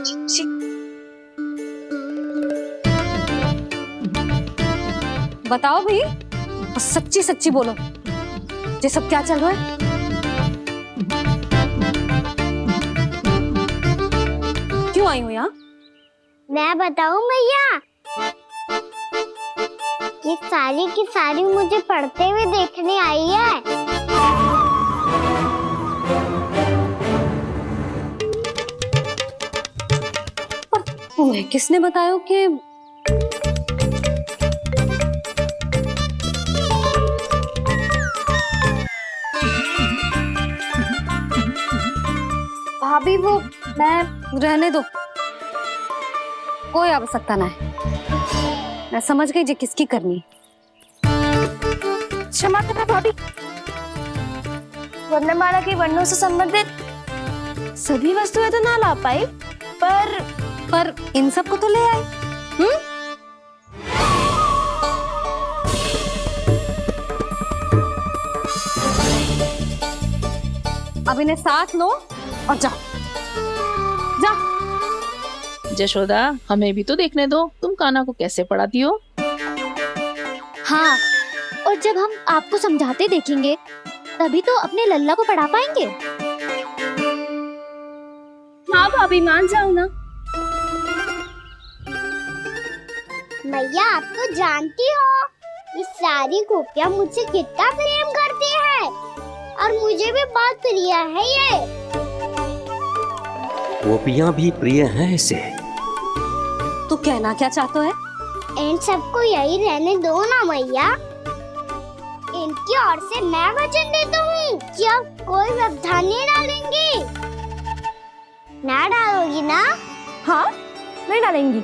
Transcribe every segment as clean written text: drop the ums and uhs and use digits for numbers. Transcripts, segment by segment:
छी। बताओ भाई, और सच्ची सच्ची बोलो, ये सब क्या चल रहा है? क्यों आई हो यहाँ? मैं बताऊं भैया, ये सारी की सारी मुझे पढ़ते हुए देखने आई है। पर तुम्हें किसने बताया कि भाभी वो मैं रहने दो, कोई आवश्यकता ना है। मैं समझ गई जे किसकी करनी। क्षमा करना भाभी, वर्णमाला के वर्णों से संबंधित सभी वस्तुएं तो ना ला पाई, पर इन सबको तो ले आए। अब इन्हें साथ लो और जाओ। जा। यशोदा, हमें भी तो देखने दो, तुम कान्हा को कैसे पढ़ाती हो। हाँ, और जब हम आपको समझाते देखेंगे तभी तो अपने लल्ला को पढ़ा पाएंगे। हाँ भाभी, मान जाओ ना। मैया, आप तो जानती हो ये सारी गोपियां मुझसे कितना प्रेम करती है, और मुझे भी बहुत प्रिय है ये। गोपियां भी प्रिय हैं इसे। तू कहना क्या चाहता है? इन सबको यही रहने दो ना मैया। इनकी ओर से मैं वचन देता हूँ कि अब कोई व्यवधान नहीं डालेंगी। ना डालोगी ना? हाँ, नहीं डालेंगी।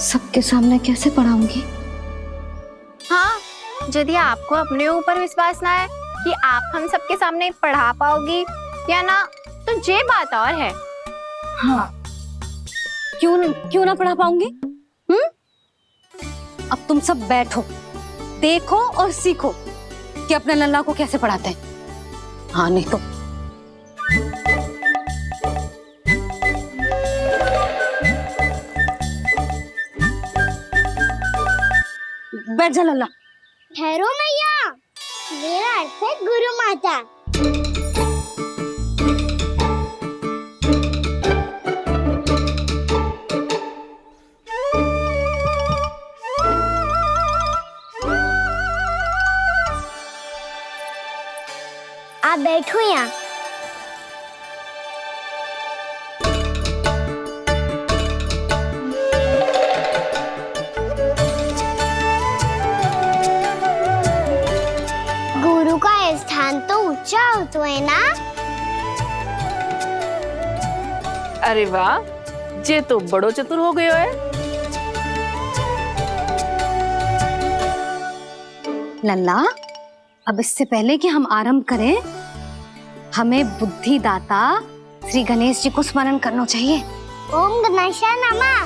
सबके सामने कैसे पढ़ाऊंगी? हाँ, यदि आपको अपने ऊपर विश्वास ना है कि आप हम सबके सामने पढ़ा पाओगी या ना, तो ये बात और है। हाँ, क्यों ना पढ़ा पाऊंगी? अब तुम सब बैठो, देखो और सीखो कि अपने लल्ला को कैसे पढ़ाते हैं। हाँ, नहीं तो बैठ जा लल्ला। ठहरो मैया, मेरा अर्थ है गुरु माता। आप बैठो यहाँ। गुरु का स्थान तो ऊंचा होता है ना? अरे वाह, ये तो बड़ो चतुर हो गयो है। लल्ला, अब इससे पहले कि हम आरंभ करें, हमें बुद्धिदाता श्री गणेश जी को स्मरण करना चाहिए। ओम गणेशाय नमः।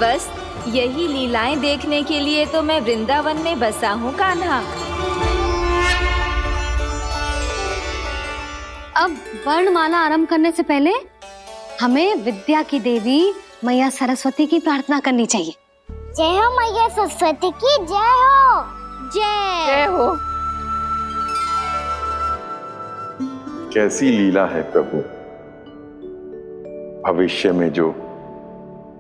बस यही लीलाएं देखने के लिए तो मैं वृंदावन में बसा हूँ कान्हा। अब वर्णमाला आरंभ करने से पहले हमें विद्या की देवी मैया सरस्वती की प्रार्थना करनी चाहिए। जय हो मैया सरस्वती की जय हो। जय हो। कैसी लीला है प्रभु, भविष्य में जो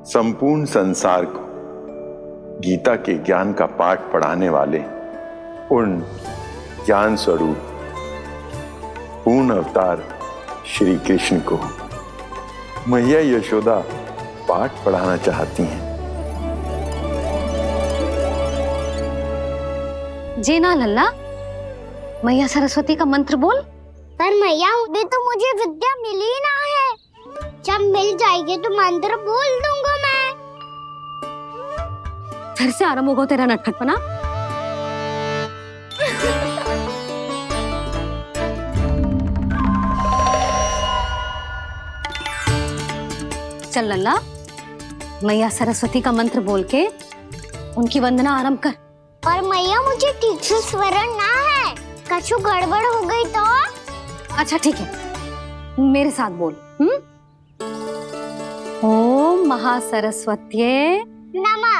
संपूर्ण संसार को गीता के ज्ञान का पाठ पढ़ाने वाले उन ज्ञान स्वरूप पूर्ण अवतार श्री कृष्ण को मैया यशोदा पाठ पढ़ाना चाहती हैं। जी ना लल्ला, मैया सरस्वती का मंत्र बोल। पर मैया, अभी तो मुझे विद्या मिली ना है। जब मिल जाएगी तो मंत्र बोल दूंगा मैं। फिर से आरंभ होगा तेरा नटखटपना। चल लल्ला, मैया सरस्वती का मंत्र बोल के उनकी वंदना आरंभ कर। और मैया मुझे ठीक से स्मरण ना है, कछु गड़बड़ हो गई तो? अच्छा ठीक है, मेरे साथ बोल। ओम महासरस्वत्ये नमः।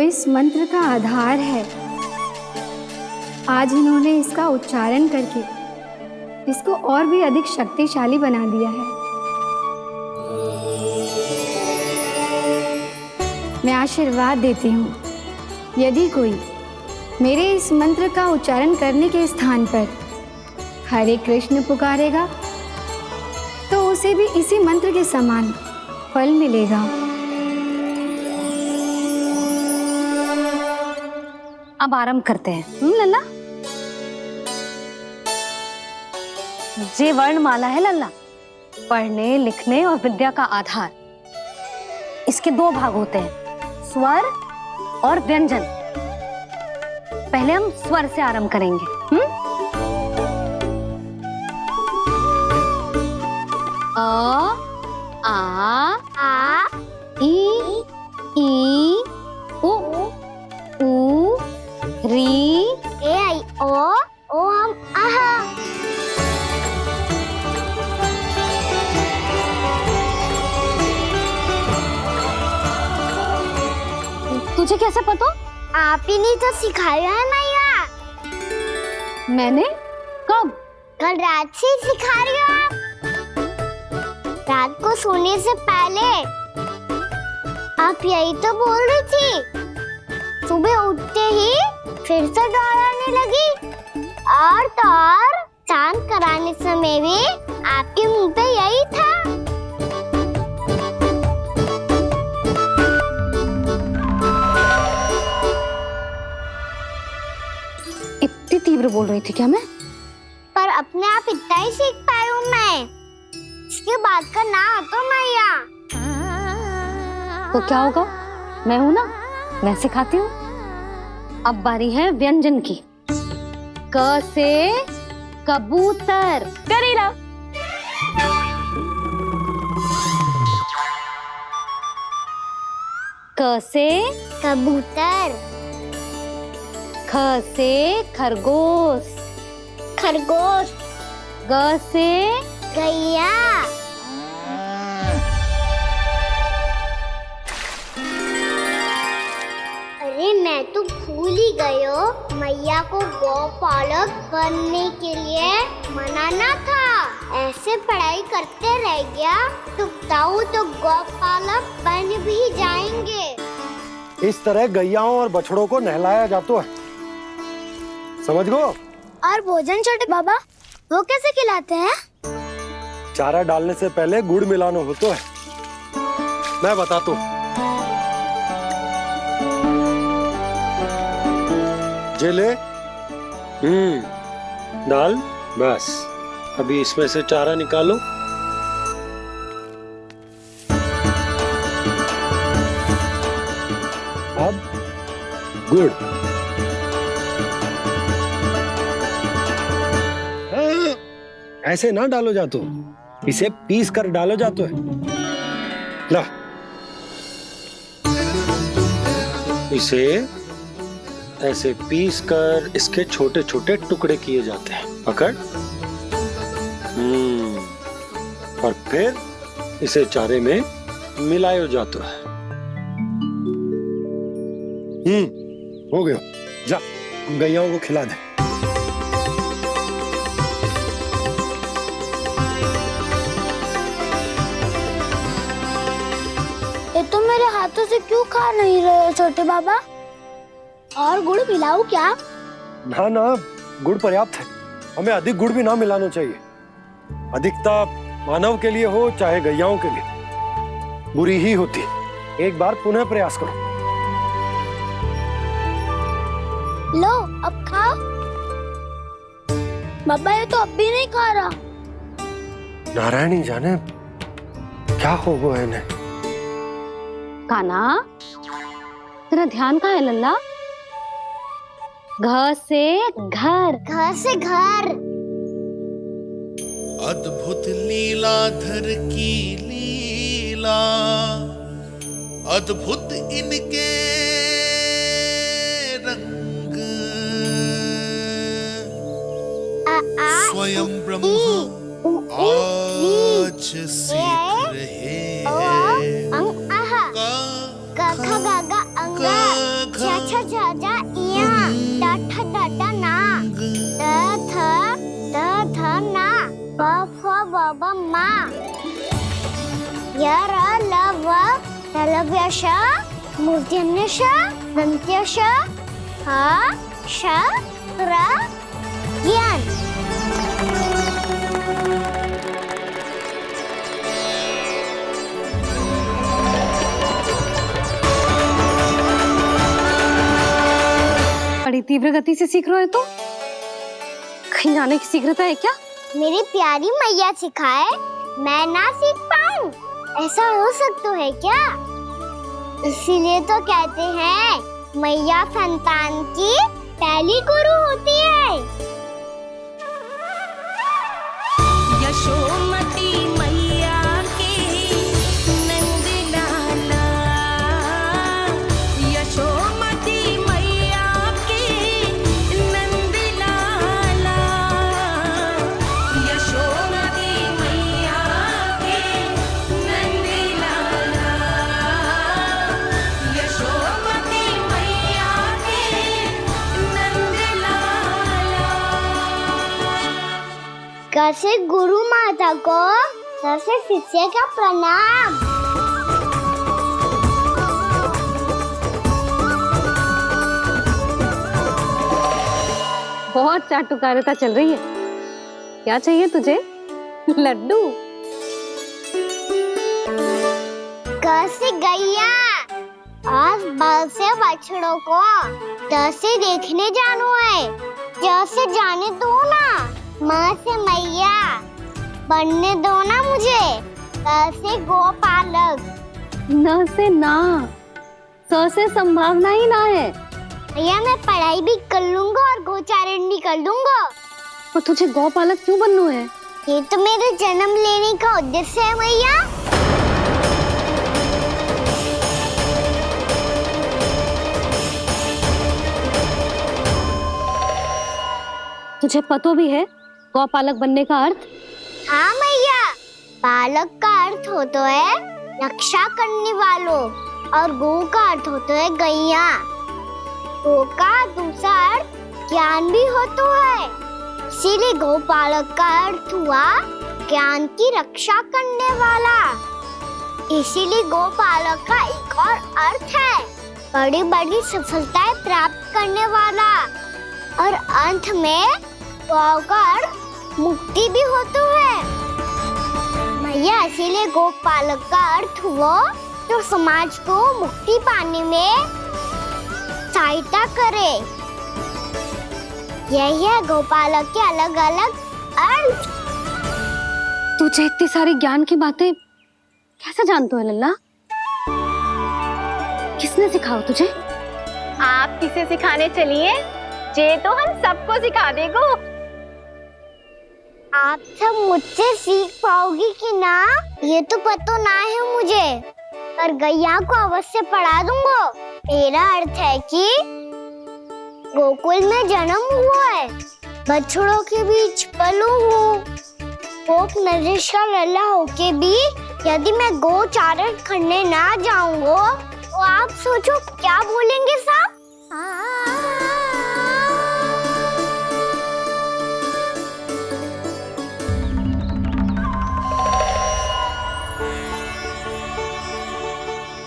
इस मंत्र का आधार है। आज इन्होंने इसका उच्चारण करके इसको और भी अधिक शक्तिशाली बना दिया है। मैं आशीर्वाद देती हूँ, यदि कोई मेरे इस मंत्र का उच्चारण करने के स्थान पर हरे कृष्ण पुकारेगा तो उसे भी इसी मंत्र के समान फल मिलेगा। अब आरंभ करते हैं। लल्ला, जे वर्णमाला है लल्ला, पढ़ने लिखने और विद्या का आधार। इसके दो भाग होते हैं, स्वर और व्यंजन। पहले हम स्वर से आरंभ करेंगे। अ, आ, ई, उ, री, ए आई ओ हम आहा। तुझे कैसे पता? आप ही ने तो सिखाया है मैया। मैंने? कब? कल रात से सिखा रही हो आप। रात को सोने से पहले आप यही तो बोल रही थी। सुबह उठते ही फिर से दोहराने लगी, और तो और स्नान कराने समय भी आपके मुंह पे यही था। इतनी तीव्र बोल रही थी क्या मैं? पर अपने आप इतना ही सीख पाई हूँ मैं। इसके बाद का ना तो मैया। तो क्या होगा? मैं हूं ना, मैं सिखाती हूँ। अब बारी है व्यंजन की। क से कबूतर। करेला। क से कबूतर। ख से खरगोश। खरगोश। ग से गैया। अरे मैं तो भूल ही गई हो, मैया को गौपालक बनने के लिए मनाना था। ऐसे पढ़ाई करते रह गया तो ताऊ तो गौपालक बन भी जाएंगे। इस तरह गैयाओं और बछड़ों को नहलाया जाता है, समझ गो। और भोजन छोटे बाबा वो कैसे खिलाते हैं? चारा डालने से पहले गुड़ मिलाना होता है। मैं बताता हूँ। जे ले, डाल, बस। अभी इसमें से चारा निकालो। अब गुड़। ऐसे ना डालो जातो, इसे पीस कर डालो जातो है। ला, इसे ऐसे पीस कर इसके छोटे छोटे टुकड़े किए जाते हैं। पकड़। और फिर इसे चारे में मिलाया जाता है। हो गया। जा, गैयाओं को खिला दे। ये तो मेरे हाथों से क्यों खा नहीं रहे हो छोटे बाबा? और गुड़ मिलाऊं क्या? ना ना, गुड़ पर्याप्त है। हमें अधिक गुड़ भी ना मिलाना चाहिए। अधिकता मानव के लिए हो चाहे गैयाओं के लिए बुरी ही होती है। एक बार पुनः प्रयास करो। लो, अब खाओ। बाबा ये तो अब भी नहीं खा रहा। नारायणी जाने क्या हो गया इन्हें। काना, तेरा ध्यान कहाँ है लल्ला? घ से घर। घर से घर। अद्भुत लीलाधर की लीला, अद्भुत इनके रंग, स्वयं ब्रह्मा आज सीख रहे हैं। क ख ग घ अंग, छ छ छ ज इया, ट ठ ड ड ना, ट थ ना, प फ ब ब मा, य र ल व लव्य श, मूर्धन्य श, दन्त्य श, ह श र ज्ञान। बड़ी तीव्र गति से सीख रहे हो तो कहीं जाने की शीघ्रता है क्या? मेरी प्यारी मैया सिखाए, मैं ना सीख पाऊं, ऐसा हो सकता है क्या? इसीलिए तो कहते हैं मैया संतान की पहली गुरु होती है। यशोमती मैया के नंद लाला, यशोमती मैया के नंद लाला, यशोमती मैया के नंद लाला, यशोमती मैया के नंद लाला। कैसे गुरु माता को सबसे शिष्य का प्रणाम। बहुत चाटुकारिता चल रही है। क्या चाहिए तुझे? लड्डू? कैसे गैया और बल से बछड़ों को कैसे देखने जानो है, जैसे जाने दो ना, माँ से मैया बनने दो ना मुझे, कैसे गोपालक। न से ना, स से संभावना ही ना है। भैया मैं पढ़ाई भी कर लूंगा और गोचारण भी कर दूंगा। और तुझे गौपालक क्यों बनना है? ये तो मेरे जन्म लेने का उद्देश्य है भैया। तुझे पता भी है गौपालक बनने का अर्थ? हाँ मैया, पालक का अर्थ होता है रक्षा करने वालों और गौ का अर्थ होता है गैया। गौ का दूसरा अर्थ ज्ञान भी होता है, इसीलिए गौपालक का अर्थ हुआ ज्ञान की रक्षा करने वाला। इसीलिए गौपालक का एक और अर्थ है बड़ी बड़ी सफलताएं प्राप्त करने वाला, और अंत में गौ का अर्थ मुक्ति भी होता है। मैया इसीलिए गोपालक का अर्थ हुआ जो समाज को मुक्ति पाने में सहायता करे। यही है गोपालक के अलग अलग अर्थ। तुझे इतनी सारी ज्ञान की बातें कैसे जानते हो लल्ला? किसने सिखाओ तुझे? आप किसे सिखाने चलिए, जे तो हम सबको सिखा देगो। आप सब मुझसे सीख पाओगी कि ना ये तो पता ना है मुझे, पर गैया को अवश्य पढ़ा दूंगा। मेरा अर्थ है कि गोकुल में जन्म हुआ है, बछड़ों के बीच पलू हूँ, गोप नरेश का लल्ला होके भी यदि मैं गोचारण करने ना जाऊंगा तो आप सोचो क्या बोलेंगे साहब?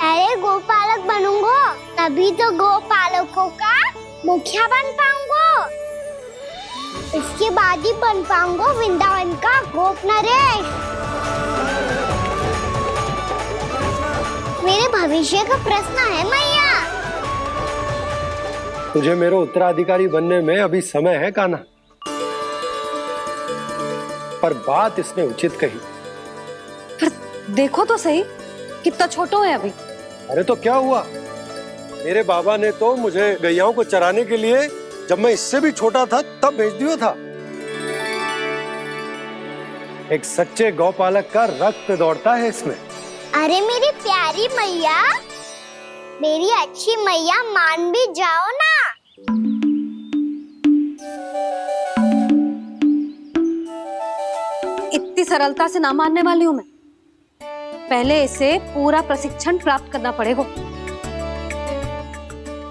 अरे गोपालक बनूंगा तभी तो गोपालकों का मुखिया बन पाऊंगा, इसके बाद ही बन पाऊंगा वृंदावन का गोप नरेश। मेरे भविष्य का प्रश्न है मैया। तुझे मेरा उत्तराधिकारी बनने में अभी समय है कान्हा, पर बात इसने उचित कही। पर देखो तो सही कितना छोटा है अभी। अरे तो क्या हुआ, मेरे बाबा ने तो मुझे गैयाओं को चराने के लिए जब मैं इससे भी छोटा था तब भेज दिया था। एक सच्चे गौपालक का रक्त दौड़ता है इसमें। अरे मेरी प्यारी मैया, मेरी अच्छी मैया, मान भी जाओ ना। इतनी सरलता से ना मानने वाली हूं मैं। पहले इसे पूरा प्रशिक्षण प्राप्त करना पड़ेगा,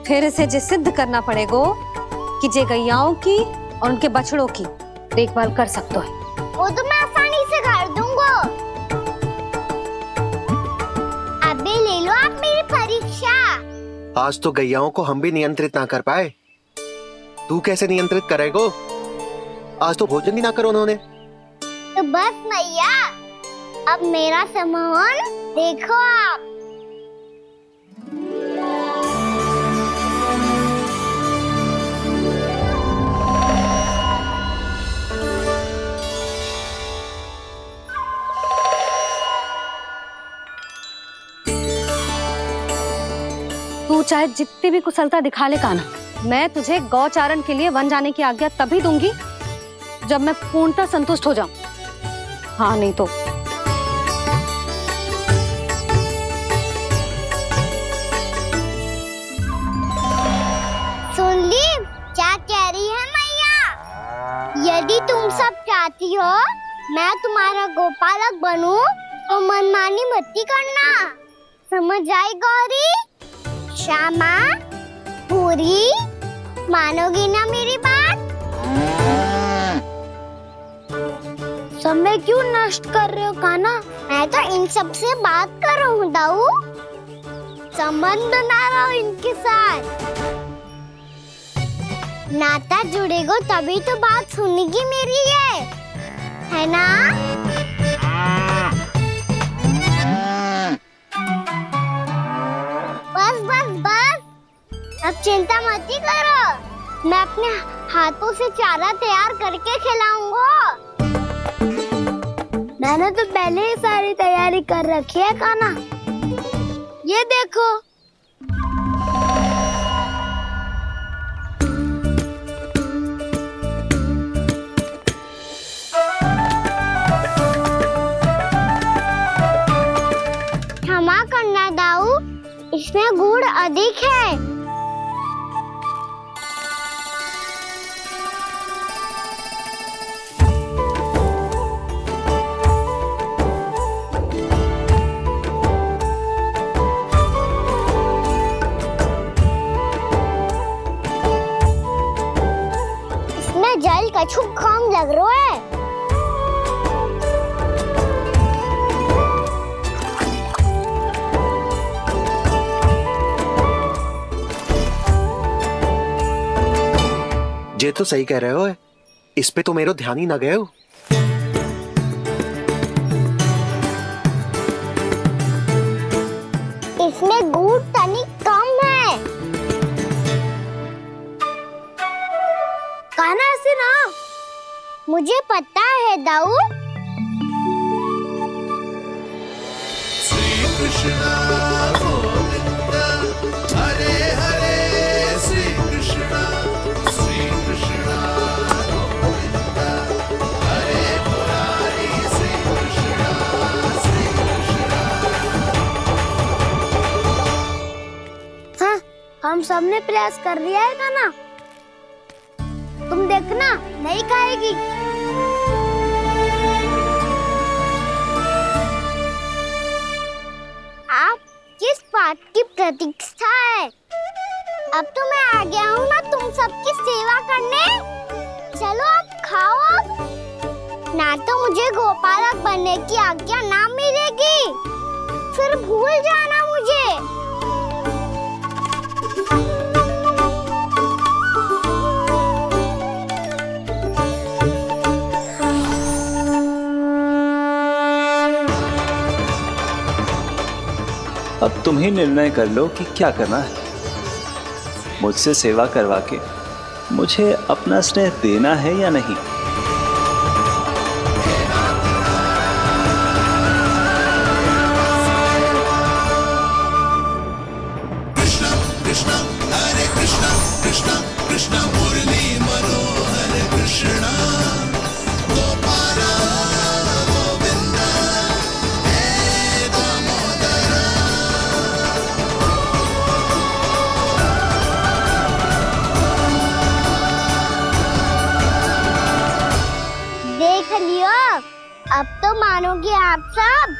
फिर इसे जे सिद्ध करना पड़ेगा कि जे गैयाओं की और उनके बछड़ों की देखभाल कर सकते है। वो तो मैं आसानी से कर दूंगा। अबे ले लो आप मेरी परीक्षा। आज तो गैयाओं को हम भी नियंत्रित ना कर पाए, तू कैसे नियंत्रित करेगो? आज तो भोजन भी ना करो उन्होंने। तो बस मैया, अब मेरा सम्मान देखो आप। तू चाहे जितनी भी कुशलता दिखा ले कान्हा, मैं तुझे गौचारण के लिए वन जाने की आज्ञा तभी दूंगी जब मैं पूर्णतः संतुष्ट हो जाऊं। हाँ नहीं तो सुन ली क्या कह रही है मैया? यदि तुम सब चाहती हो मैं तुम्हारा गोपालक बनूं तो मनमानी मत करना, समझ आई गौरी? श्यामा, पूरी, मानोगी ना मेरी बात? समय क्यों नष्ट कर रहे हो कान्हा? मैं तो इन सब से बात कर रहा हूँ दाऊ, संबंध बना रहा हूँ इनके साथ। नाता जुड़ेगा तभी तो बात सुनेगी मेरी है ना? बस बस बस, अब चिंता मत ही करो, मैं अपने हाथों से चारा तैयार करके खिलाऊंगा। मैंने तो पहले ही सारी तैयारी कर रखी है कान्हा, ये देखो। क्षमा करना दाऊ, इसमें गुड़ अधिक है। इसमें जल कछु कम लग रहा है। ये तो सही कह रहे हो, इस पे तो मेरा ध्यान ही ना गए हो। इसमें गुड़ तनिक कम है। कान्हा ऐसे ना, मुझे पता है दाऊ। श्री कृष्ण गोविंद हरे हरे, श्री कृष्ण गोविंद हरे मुरारी, श्री कृष्ण हाँ, हम सबने प्रयास कर लिया है कान्हा, तुम देखना नहीं खाएगी। आप किस बात की प्रतीक्षा है? अब तो मैं आ गया हूँ ना तुम सबकी सेवा करने। चलो अब खाओ अब। ना तो मुझे गोपालक बनने की आज्ञा ना मिलेगी, फिर भूल जाना मुझे। अब तुम ही निर्णय कर लो कि क्या करना है। मुझसे सेवा करवा के मुझे अपना स्नेह देना है या नहीं। कृष्ण कृष्ण हरे कृष्ण कृष्ण कृष्ण मुरली मनोहर कृष्ण गोपाला अब तो मानोगे आप सब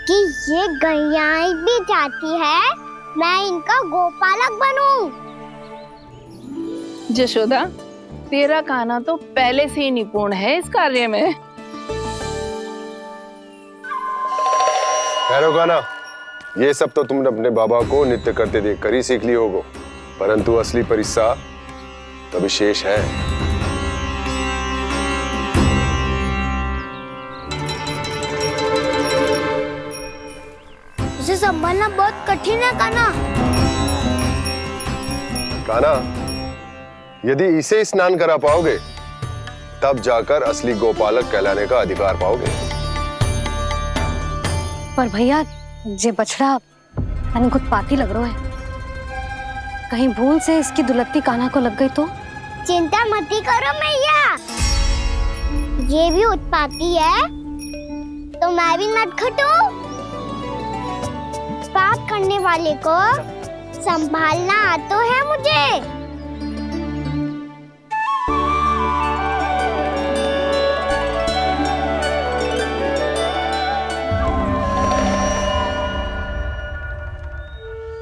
कि ये गैयाएं भी चाहती है मैं इनका गोपालक बनूं। जशोदा, तेरा कान्हा तो पहले से ही निपुण है इस कार्य में। खैर कान्हा, ये सब तो तुमने अपने बाबा को नृत्य करते देखकर ही सीख ली होगो, परंतु असली परिस्सा तो विशेष है। उसे संभालना बहुत कठिन है कान्हा। कान्हा, यदि इसे स्नान करा पाओगे तब जाकर असली गोपालक कहलाने का अधिकार पाओगे। पर भैया, ये बछड़ा यानी उत्पाती लग रहा है। कहीं भूल से इसकी दुलत्ती कान्हा को लग गई तो? चिंता मत करो मैया, ये भी उत्पाती है तो मैं भी नटखट हूँ। पाप करने वाले को संभालना आता है मुझे।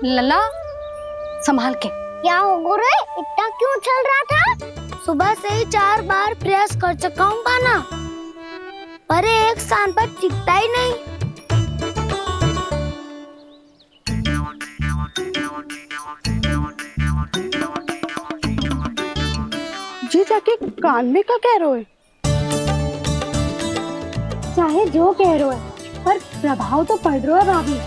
लला, संभाल के। क्या हो गुरु, इतना क्यों चल रहा था? सुबह से ही 4 बार प्रयास कर चुका हूँ कान्हा, पर एक स्थान पर टिकता ही नहीं। जी जाके कान में का कह रहे? चाहे जो कह रहे है, पर प्रभाव तो पड़ रहा है भाभी।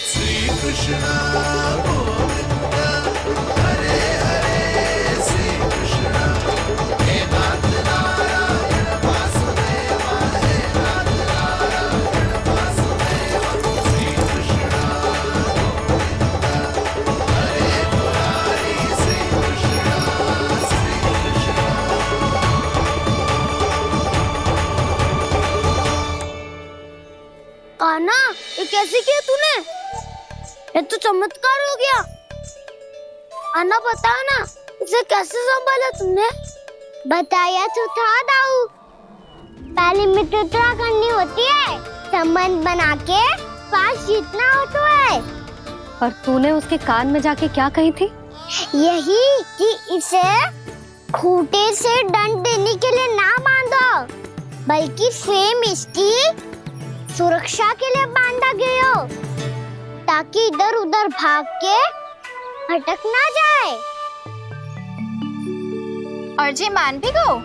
श्री कृष्ण गोविंद हरे हरे, श्री कृष्ण हे नाथ नारायण वासुदेव, हे नाथ नारायण वासुदेव, श्री कृष्ण गोविंद हरे मुरारी, श्री कृष्ण कान्हा, ये कैसे किया तूने? ये तो चमत्कार हो गया। अन्ना बता ना, इसे कैसे संभाला तुमने? बताया तो था दाऊ। पहले मित्रता करनी होती है, संबंध बना के पास जीतना होता है। पर तूने उसके कान में जाके क्या कही थी? यही कि इसे खूंटे से दंड देने के लिए ना बांधो, बल्कि स्वयं इसकी सुरक्षा के लिए बांधा गया हो, ताकि इधर उधर भाग के भटक ना जाए। और जी मान भी गो?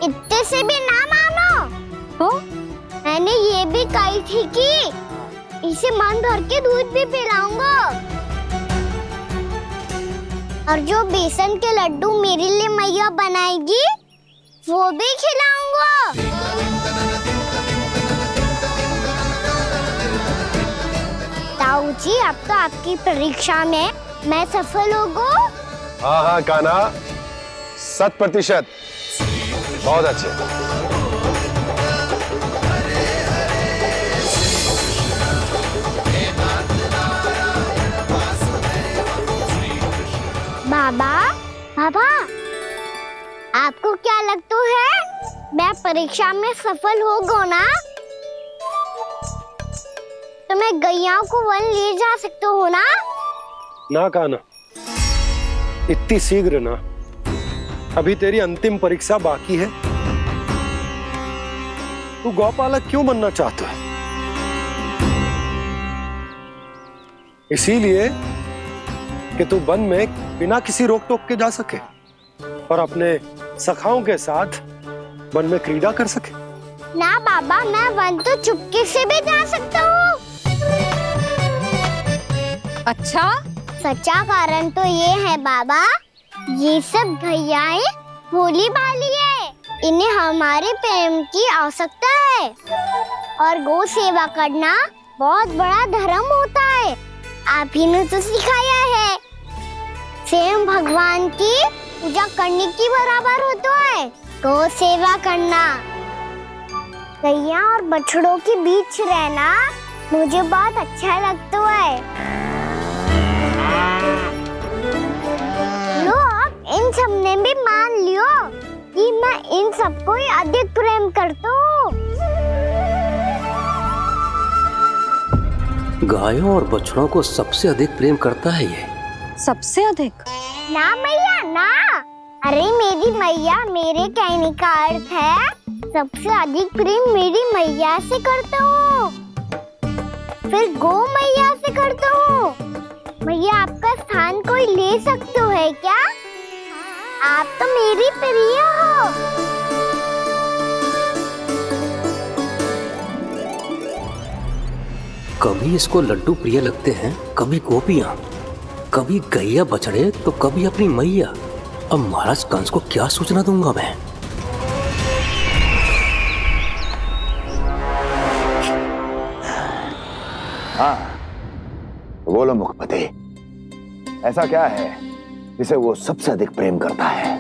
इतने से भी ना मानो। तो मैंने ये भी कही थी कि इसे मन भर के दूध भी पिलाऊंगा, और जो बेसन के लड्डू मेरे लिए मैया बनाएगी वो भी खिलाऊंगा। ताऊ जी, अब तो आपकी परीक्षा में मैं सफल होगा। हाँ हाँ कान्हा, 100%। बहुत अच्छे। बाबा, बाबा, आपको क्या लगता है मैं परीक्षा में सफल होगा ना? तो मैं गैयाओं को वन ले जा सकता हूँ ना? ना कान्हा, इतनी शीघ्र ना। अभी तेरी अंतिम परीक्षा बाकी है। तू गौपालक क्यों बनना चाहता है? इसीलिए कि तू वन में बिना किसी रोक टोक के जा सके और अपने सखाओं के साथ वन में क्रीड़ा कर सके। ना बाबा, मैं वन तो चुपके से भी जा सकता हूँ। अच्छा? सच्चा कारण तो ये है बाबा, ये सब गैयाएं भोली भाली है, इन्हें हमारे प्रेम की आवश्यकता है, और गौ सेवा करना बहुत बड़ा धर्म होता है। आप ही ने तो सिखाया है, स्वयं भगवान की पूजा करने की बराबर होता है गौ सेवा करना। गैया और बछड़ों के बीच रहना मुझे बहुत अच्छा लगता है। लो, इन सब ने भी मान लियो कि मैं इन सबको ही अधिक प्रेम करता हूँ। गायों और बछड़ों को सबसे अधिक प्रेम करता है ये। सबसे अधिक? ना मैया ना, अरे मेरी मैया, मेरे कहने का अर्थ है सबसे अधिक प्रेम मेरी मैया से करता हूँ, फिर गौ मैया से करता हूँ। मैया आपका स्थान कोई ले सकते है क्या? आप तो मेरी प्रिय हो। कभी इसको लड्डू प्रिय लगते हैं, कभी गोपियां, कभी गैया बछड़े, तो कभी अपनी मैया। अब महाराज कंस को क्या सूचना दूंगा मैं? हाँ, बोलो मुखपति, ऐसा क्या है जिसे वो सबसे अधिक प्रेम करता है?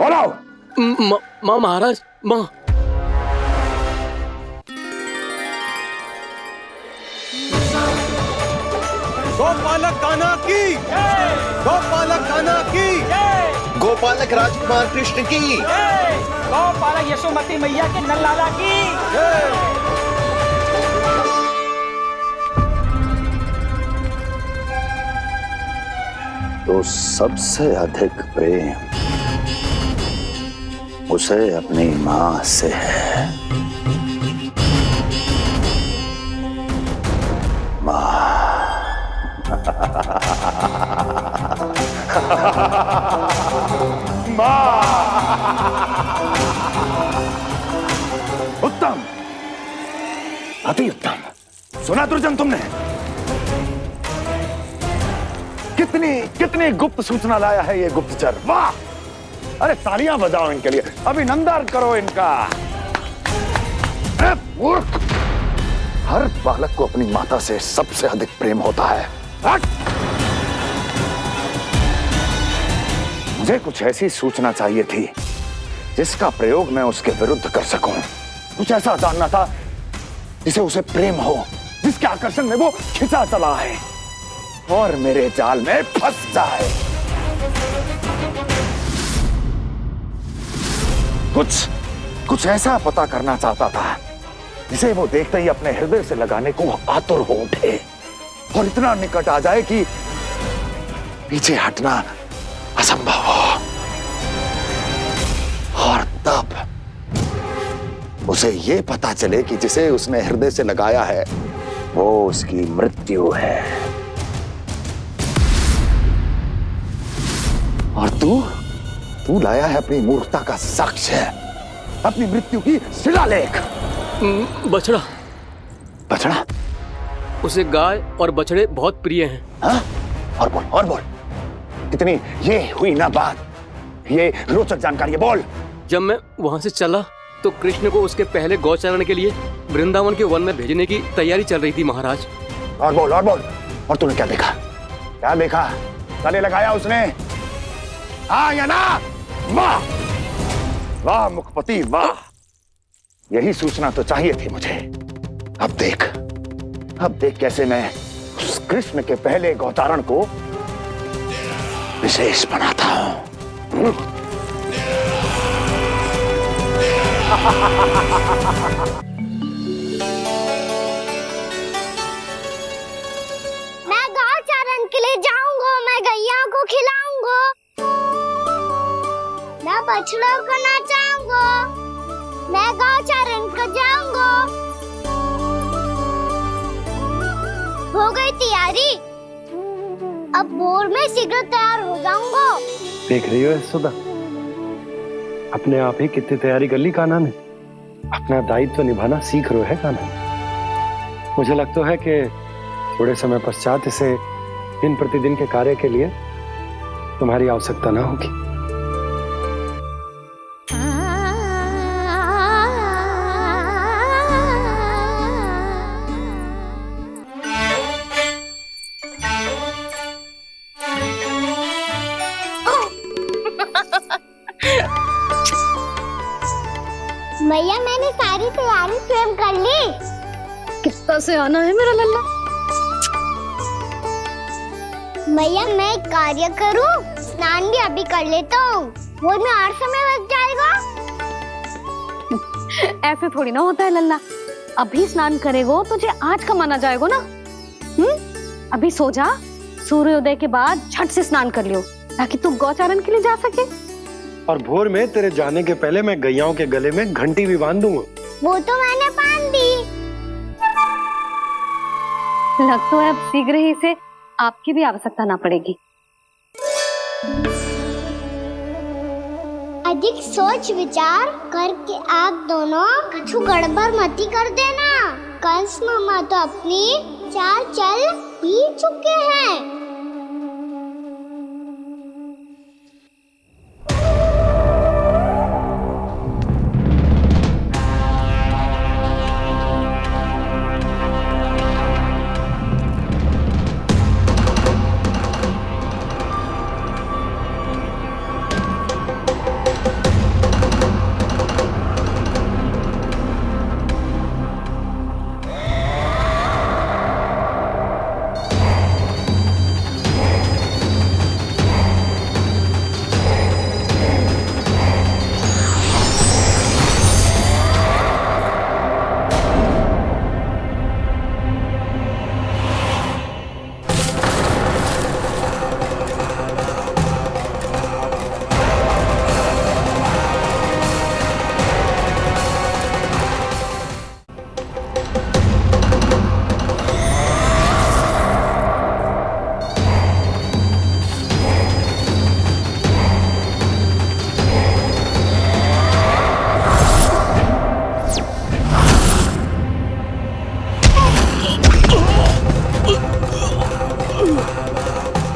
बोलो। माँ महाराज, माँ। गोपालक कान्हा की, गोपालक कान्हा की, गोपालक राजकुमार कृष्ण की, गोपालक यशोमती मैया के नल्लाला की। तो सबसे अधिक प्रेम उसे अपनी मां से है। मां। उत्तम, अति उत्तम। सुना दुर्जन तुमने? कितनी कितनी गुप्त सूचना लाया है ये गुप्तचर। वाह! अरे तालियां बजाओ इनके लिए, अभिनंदन करो इनका। मूर्ख! हर बालक को अपनी माता से सबसे अधिक प्रेम होता है। मुझे कुछ ऐसी सूचना चाहिए थी जिसका प्रयोग मैं उसके विरुद्ध कर सकूं। कुछ ऐसा जानना था जिसे उसे प्रेम हो, जिसके आकर्षण में वो खिंचा चला है और मेरे जाल में फंस जाए। कुछ ऐसा पता करना चाहता था जिसे वो देखते ही अपने हृदय से लगाने को आतुर हो उठे और इतना निकट आ जाए कि पीछे हटना असंभव हो। और तब उसे ये पता चले कि जिसे उसने हृदय से लगाया है वो उसकी मृत्यु है। और तू लाया है अपनी मूर्खता का साक्ष्य, अपनी मृत्यु की शिलालेख। बछड़ा। बछड़ा? उसे गाय और बछड़े बहुत प्रिय हैं। हाँ? और बोल। इतनी ये हुई ना बात, ये रोचक जानकारी बोल। जब मैं वहां से चला तो कृष्ण को उसके पहले गौचारण के लिए वृंदावन के वन में भेजने की तैयारी चल रही थी महाराज। और बोल। और तूने क्या देखा? क्या देखा? गले लगाया उसने? हाँ या ना? वाह वाह मुखपति वाह, यही सूचना तो चाहिए थी मुझे। अब देख कैसे मैं उस कृष्ण के पहले गौचारण को विशेष बनाता हूं। मैं गौचारण के लिए जाऊंगा, मैं गैया को खिलाऊंगा, मैं बछड़ों को नचाऊंगा, मैं गौचारण को जाऊंगा। हो गई तैयारी, अब भोर में शीघ्र तैयार हो जाऊंगा। देख रही हो यशोदा, अपने आप ही कितनी तैयारी कर ली कान्हा ने। अपना दायित्व निभाना सीख रहे है कान्हा। मुझे लगता है कि थोड़े समय पश्चात इसे दिन प्रतिदिन के कार्य के लिए तुम्हारी आवश्यकता ना होगी। भैया मैंने सारी तैयारी स्वयं कर ली। कितना से आना है मेरा लल्ला। भैया मैं कार्य करूं, स्नान भी अभी कर लेता हूँ। भोर में और समय लग जाएगा। ऐसे थोड़ी ना होता है लल्ला, अभी स्नान करेगो तुझे आज का माना जाएगा ना। अभी सो जा, सूर्योदय के बाद झट से स्नान कर लियो ताकि तू गौचारण के लिए जा सके। और भोर में तेरे जाने के पहले मैं गैयाओं के गले में घंटी भी बांध दूंगा। वो तो मैंने बांध दी। लग तो है अब शीघ्र ही से आपकी भी आवश्यकता ना पड़ेगी। अधिक सोच विचार करके आप दोनों कछु गड़बड़ मती कर देना। कंस मामा तो अपनी चाल चल भी चुके हैं।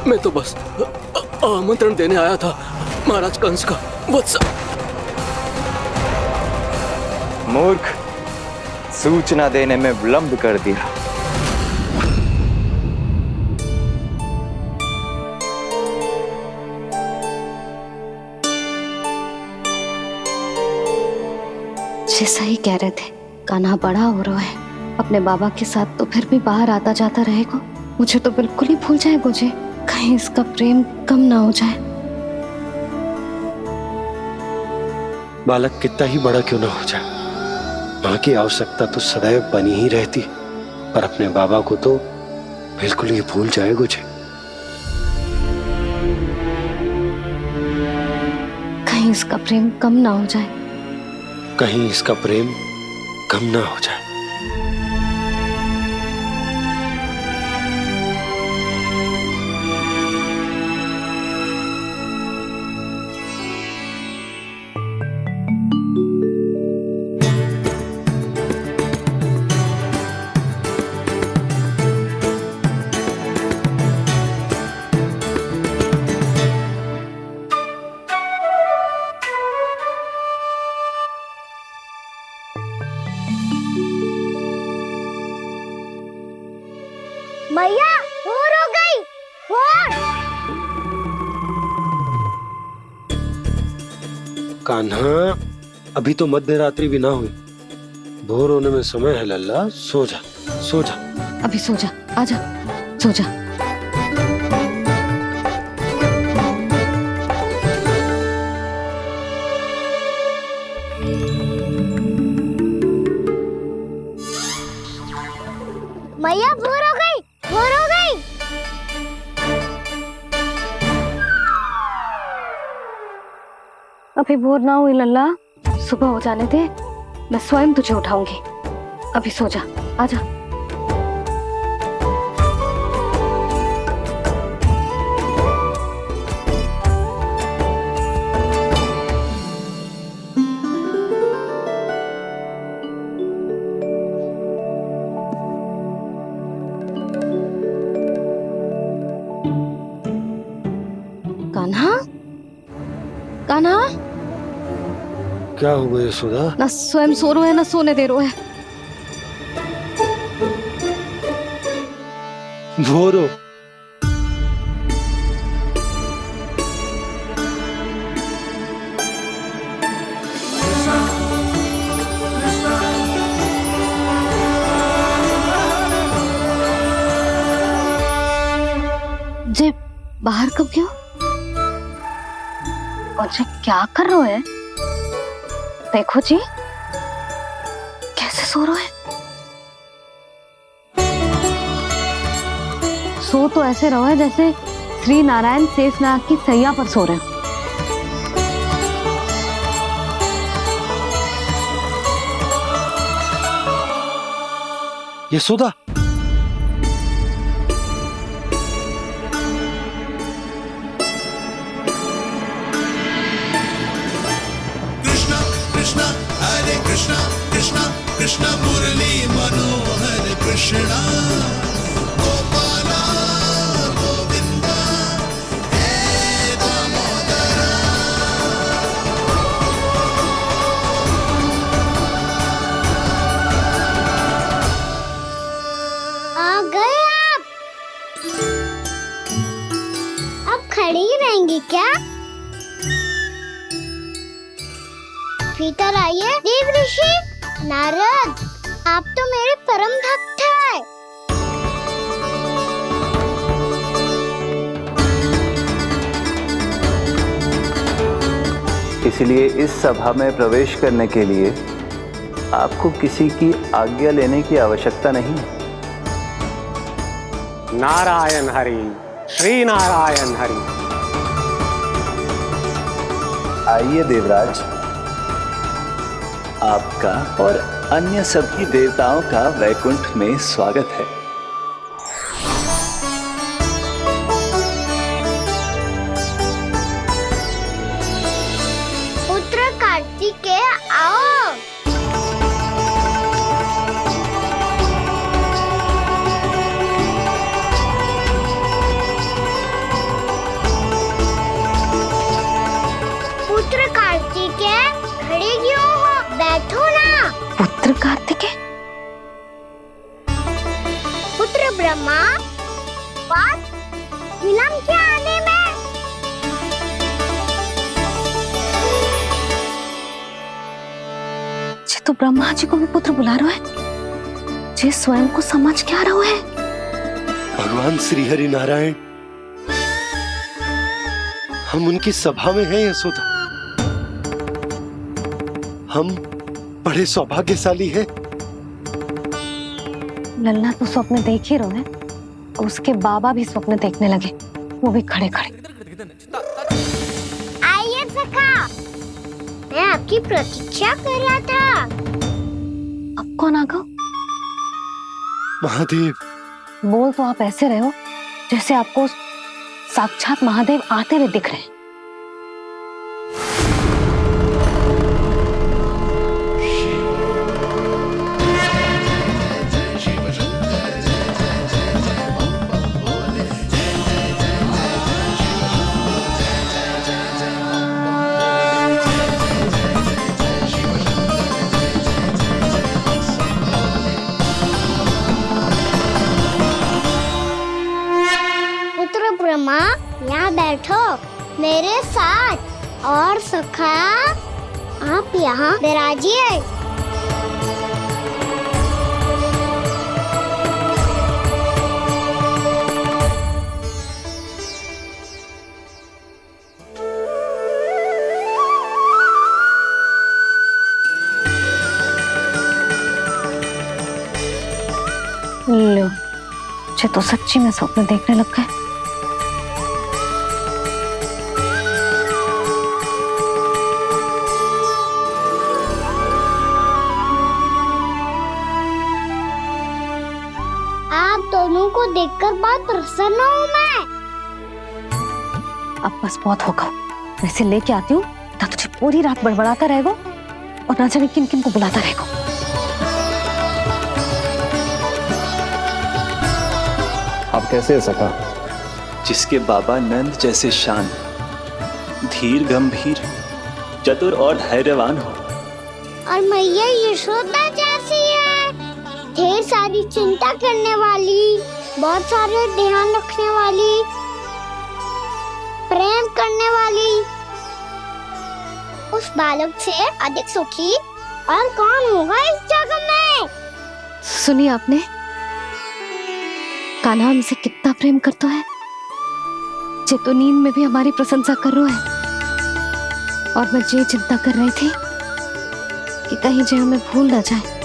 मैं तो बस आमंत्रण देने आया था महाराज कंस का वत्स। मूर्ख, सूचना देने में विलंब कर दिया। जैसा ही कह रहे थे, कान्हा बड़ा हो रहा है अपने बाबा के साथ, तो फिर भी बाहर आता जाता रहेगा। मुझे तो बिल्कुल ही भूल जाए मुझे, कहीं इसका प्रेम कम ना हो जाए। बालक कितना ही बड़ा क्यों ना हो जाए, माँ की आवश्यकता तो सदैव बनी ही रहती, पर अपने बाबा को तो बिल्कुल ही भूल जाए मुझे। कहीं इसका प्रेम कम ना हो जाए, कहीं इसका प्रेम कम ना हो जाए। भैया भोर हो गई, भोर। कान्हा, अभी तो मध्य रात्रि भी ना हुई, भोर होने में समय है लल्ला। सो जा, सो जा। अभी सो जा, आजा, सो जा। मैया भोर हो गई, भोर हो गई। अभी भोर ना हुई लल्ला, सुबह हो जाने दे, मैं स्वयं तुझे उठाऊंगी। अभी सो जा, आजा। कान्हा, कान्हा, क्या हो गया यशोदा? ना स्वयं सो रो है ना सोने दे रो है। भोरो, जे बाहर कब गया? और जी क्या कर रहे है? देखो जी कैसे सो रहे है। सो तो ऐसे रहो है जैसे श्री नारायण शेषनाग की सैया पर सो रहे हो। यशोदा, कृष्णा कृष्णा हरे कृष्णा कृष्णा कृष्णा मुरली मनोहर कृष्णा गोपाला गोविंदा हे दामोदरा। आ गए आप। अब खड़ी ही रहेंगी क्या? भीतर आइए देव ऋषि। नारद, आप तो मेरे परम भक्त हैं। इसलिए इस सभा में प्रवेश करने के लिए आपको किसी की आज्ञा लेने की आवश्यकता नहीं है। नारायण हरि, श्री नारायण हरि। आइए देवराज, आपका और अन्य सभी देवताओं का वैकुंठ में स्वागत है। पुत्र कार्तिकेय आओ। पुत्र कार्तिकेय खड़े क्यों हो? बैठो ना। पुत्र कार्तिकेय? पुत्र ब्रह्मा, बात विलंब क्या आने में? जी तो ब्रह्मा जी को भी पुत्र बुला रहे है। जी स्वयं को समझ क्या रहे है? भगवान श्री हरि नारायण, हम उनकी सभा में हैं यशोदा। हम बड़े सौभाग्यशाली हैं। लल्ला तो स्वप्न देख ही रहे हैं, उसके बाबा भी स्वप्न देखने लगे, वो भी खड़े खड़े। आइए सखा, मैं आपकी प्रतीक्षा कर रहा था। अब कौन आ गया? महादेव। बोल तो आप ऐसे रहे हो जैसे आपको साक्षात महादेव आते हुए दिख रहे हैं। पुत्र ब्रह्मा, यहाँ बैठो मेरे साथ। और सखा, आप यहाँ विराजिए। लो, मुझे तो सच्ची में स्वप्न देखने लग गए। आप दोनों को देखकर बहुत प्रसन्न हूँ मैं। अब बस बहुत होगा, वैसे लेके आती हूँ ना, तुझे पूरी रात बड़बड़ाता रहेगा और ना जाने किन किन को बुलाता रहेगा। आप कैसे है सखा? जिसके बाबा नंद जैसे शांत, धीर गंभीर, चतुर और धैर्यवान हो, और मैया यशोदा जैसी है, ढेर सारी चिंता करने वाली, बहुत सारे ध्यान रखने वाली, प्रेम करने वाली। उस बालक से अधिक सुखी और कौन होगा इस जगत में? सुनिए आपने, कान्हा हमसे कितना प्रेम करता है, जे तो नींद में भी हमारी प्रशंसा कर रहा है। और मैं ये चिंता कर रही थी कि कहीं जे हमें भूल ना जाए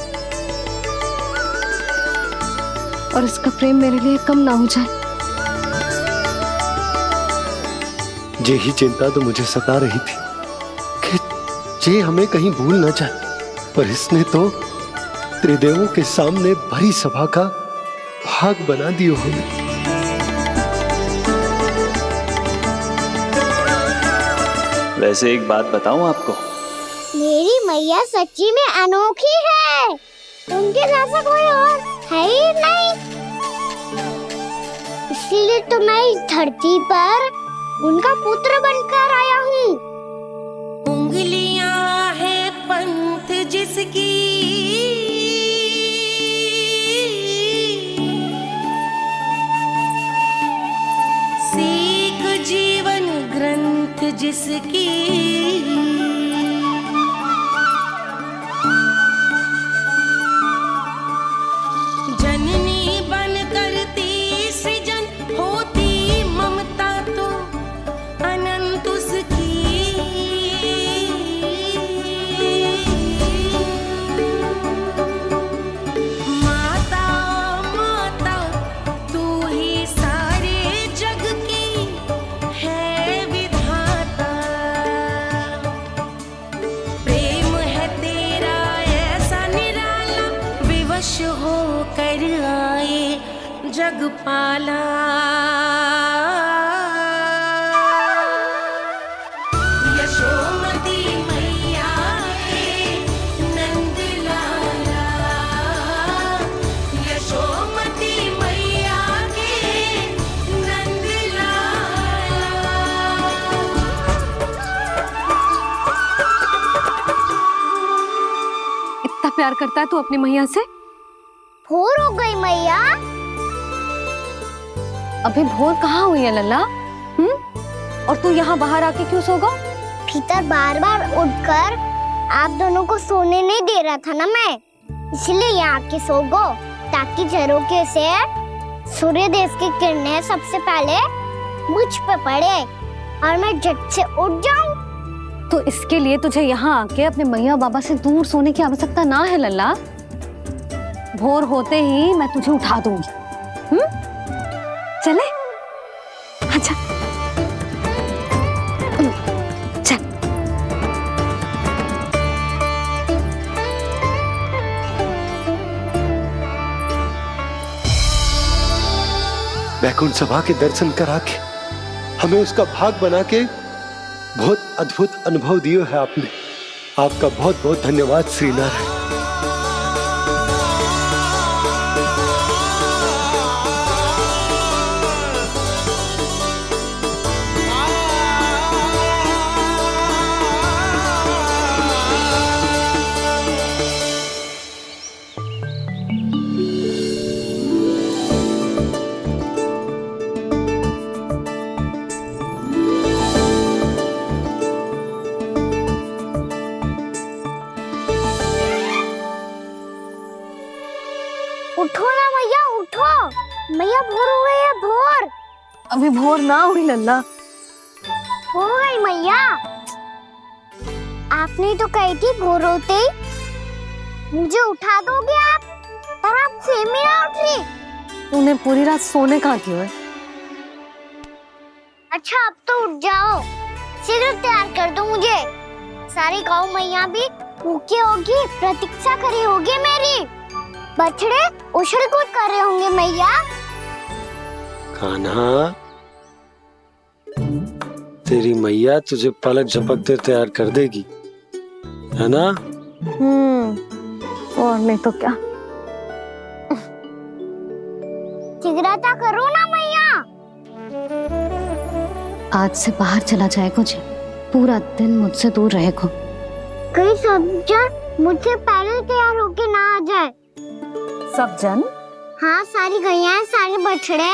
और इसका प्रेम मेरे लिए कम ना हो जाए। यही चिंता तो मुझे सता रही थी कि जे हमें कहीं भूल ना जाए, पर इसने तो त्रिदेवों के सामने भरी सभा का भाग बना दियो हमें। वैसे एक बात बताऊं आपको, मेरी मैया सच्ची में अनोखी है, उनके जैसा कोई और है ही नहीं। इसीलिए तो मैं इस धरती पर उनका पुत्र बनकर आया हूँ। उंगलियां है पंथ जिसकी, सीख जीवन ग्रंथ जिसकी, जननी बन करती सृजन होती ममता तो अनंत उसकी। माता माता तू ही सारे जग की है विधाता, प्रेम है तेरा ऐसा निराला, विवश हो कर आए जग पाला। यशोमती मैया के नंद लाला, यशोमती मैया के नंद लाला। इतना प्यार करता है तू अपनी मैया से? भोर हो गई मैया। अभी भोर कहाँ हुई है लल्ला? और तू यहाँ बाहर आके क्यों सो गया? भीतर बार बार उठकर आप दोनों को सोने नहीं दे रहा था ना मैं, इसलिए यहाँ आके सो गो, ताकि झरोखे से सूर्य देव की किरणें सबसे पहले मुझ पे पड़े और मैं झट से उठ जाऊं। तो इसके लिए तुझे यहाँ आके अपने मैया बाबा से दूर सोने की आवश्यकता ना है लल्ला। भोर होते ही मैं तुझे उठा दूंगी। चले? अच्छा चल। वैकुंठ सभा के दर्शन करा के हमें उसका भाग बना के बहुत अद्भुत अनुभव दियो है आपने। आपका बहुत बहुत धन्यवाद श्रीनारायण। उठो ना मैया, उठो। मैया भोर हो गई है, भोर। अभी भोर ना हुई लल्ला। हो गई मैया। आपने तो कही थी भोर होते ही मुझे उठा दोगे आप, पर आप फिर भी ना उठ रही। तूने पूरी रात सोने कहाँ की है? अच्छा अब तो उठ जाओ, शीघ्र तैयार कर दो मुझे। सारी गाँव मैया भी भूखी होगी, प्रतीक्षा करी होगी मेरी। बछड़े उछल कूद कर रहे होंगे मैया। कान्हा, तेरी मैया तुझे पलक झपकते तैयार कर देगी, है ना? और नहीं तो क्या। शीघ्रता करो ना मैया। आज से बाहर चला जाएगा जी, पूरा दिन मुझसे दूर रहेगा। कहीं सब जन मुझसे पहले तैयार होके ना आ जाए। सब जन? हाँ, सारी गैया, सारे बछड़े,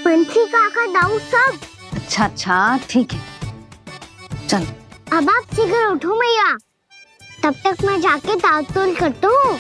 पंछी, काका, दाऊ सब। अच्छा अच्छा ठीक है, चल। अब आप शीघ्र उठो मैया, तब तक मैं जाके ताल-तोल करता हूँ।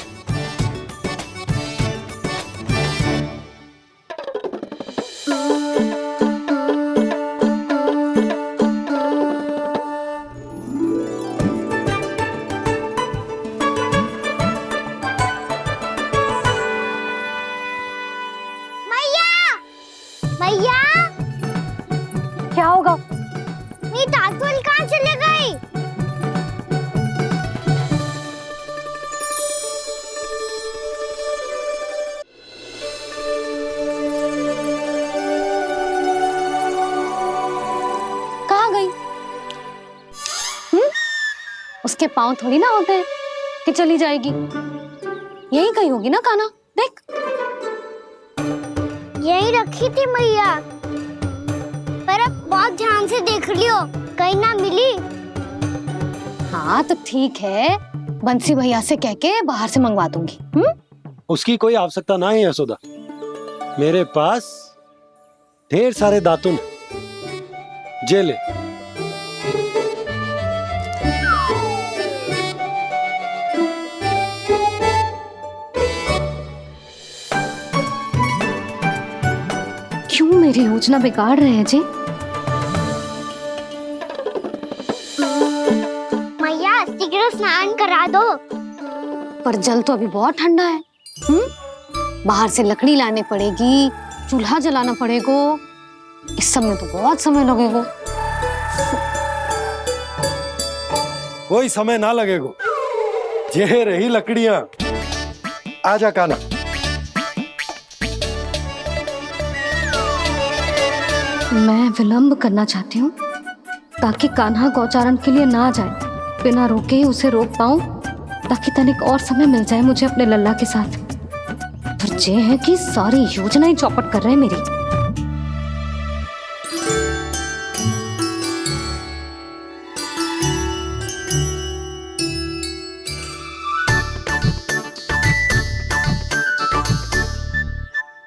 उसके पाँव थोड़ी ना होते हैं कि चली जाएगी। यही कहीं होगी ना कान्हा, देख। यही रखी थी मैया, पर अब बहुत ध्यान से देख लियो, कहीं ना मिली। हाँ तो ठीक है, बंसी भैया से कह के बाहर से मंगवा दूंगी। उसकी कोई आवश्यकता ना है यशोदा, मेरे पास ढेर सारे दातुन जे ले। क्यों मेरी योजना बिगाड़ रहे हैं जी? मैया शीघ्र स्नान करा दो। पर जल तो अभी बहुत ठंडा है। बाहर से लकड़ी लाने पड़ेगी, चूल्हा जलाना पड़ेगा, इस सब में तो बहुत समय लगेगा। कोई समय ना लगेगा, ये रही लकड़ियां। आजा कान्हा। मैं विलंब करना चाहती हूँ ताकि कान्हा गौचारण के लिए ना जाए, बिना रोके ही उसे रोक पाऊं, ताकि तनिक और समय मिल जाए मुझे अपने लल्ला के साथ। पर ये है कि सारी योजना ही चौपट कर रहे हैं मेरी।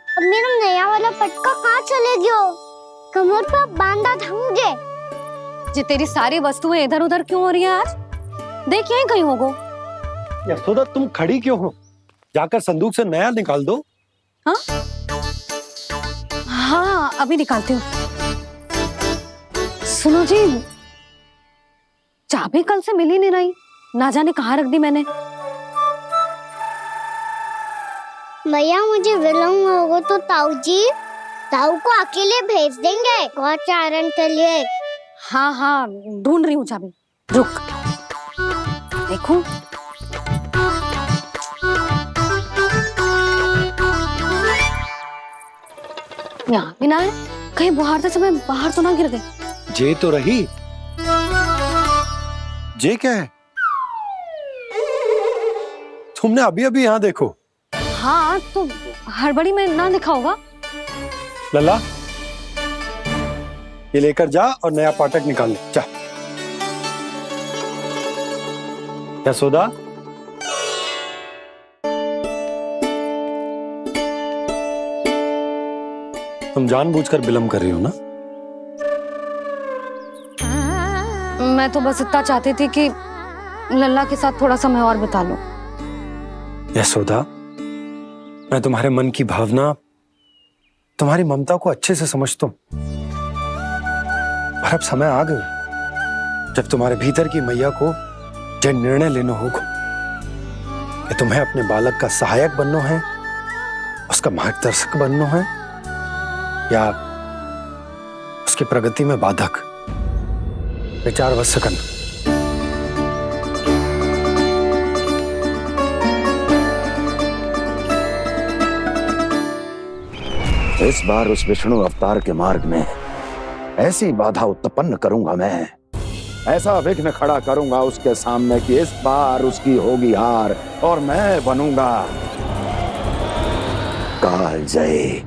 अब मेरा नया वाला पटका कहाँ चले गयो? कमर पर बांधा था मुझे। ये तेरी सारी वस्तुएं इधर उधर क्यों हो रही हैं आज? देख यहीं कहीं होगो। यशोदा तुम खड़ी क्यों हो? जाकर संदूक से नया निकाल दो। हाँ हाँ अभी निकालती हूँ। सुनो जी, चाबी कल से मिल ही नहीं रही, ना जाने कहाँ रख दी मैंने। भैया मुझे विलम्ब होगा तो ताऊ को अकेले भेज देंगे गौचारण के लिए। हाँ हाँ ढूंढ रही हूँ चाबी, रुक। देखो यहाँ भी ना है, कहीं बुहारते समय बाहर तो ना गिर गई। जे तो रही। जे क्या है? तुमने अभी अभी यहाँ देखो। हाँ तो हड़बड़ी में ना दिखा होगा। लल्ला ये लेकर जा और नया पाठक निकाल ले जा। यशोदा तुम जानबूझकर विलंब कर रही हो ना? मैं तो बस इतना चाहती थी कि लल्ला के साथ थोड़ा समय और बिता लूं। यशोदा मैं तुम्हारे मन की भावना, तुम्हारी ममता को अच्छे से समझता हूं, पर अब समय आ गया जब तुम्हारे भीतर की मैया को जो निर्णय लेना होगा कि तुम्हें अपने बालक का सहायक बनना है, उसका मार्गदर्शक बनना है, या उसकी प्रगति में बाधक। विचार अवश्य करना। इस बार उस विष्णु अवतार के मार्ग में ऐसी बाधा उत्पन्न करूंगा मैं, ऐसा विघ्न खड़ा करूंगा उसके सामने कि इस बार उसकी होगी हार और मैं बनूंगा कालजयी।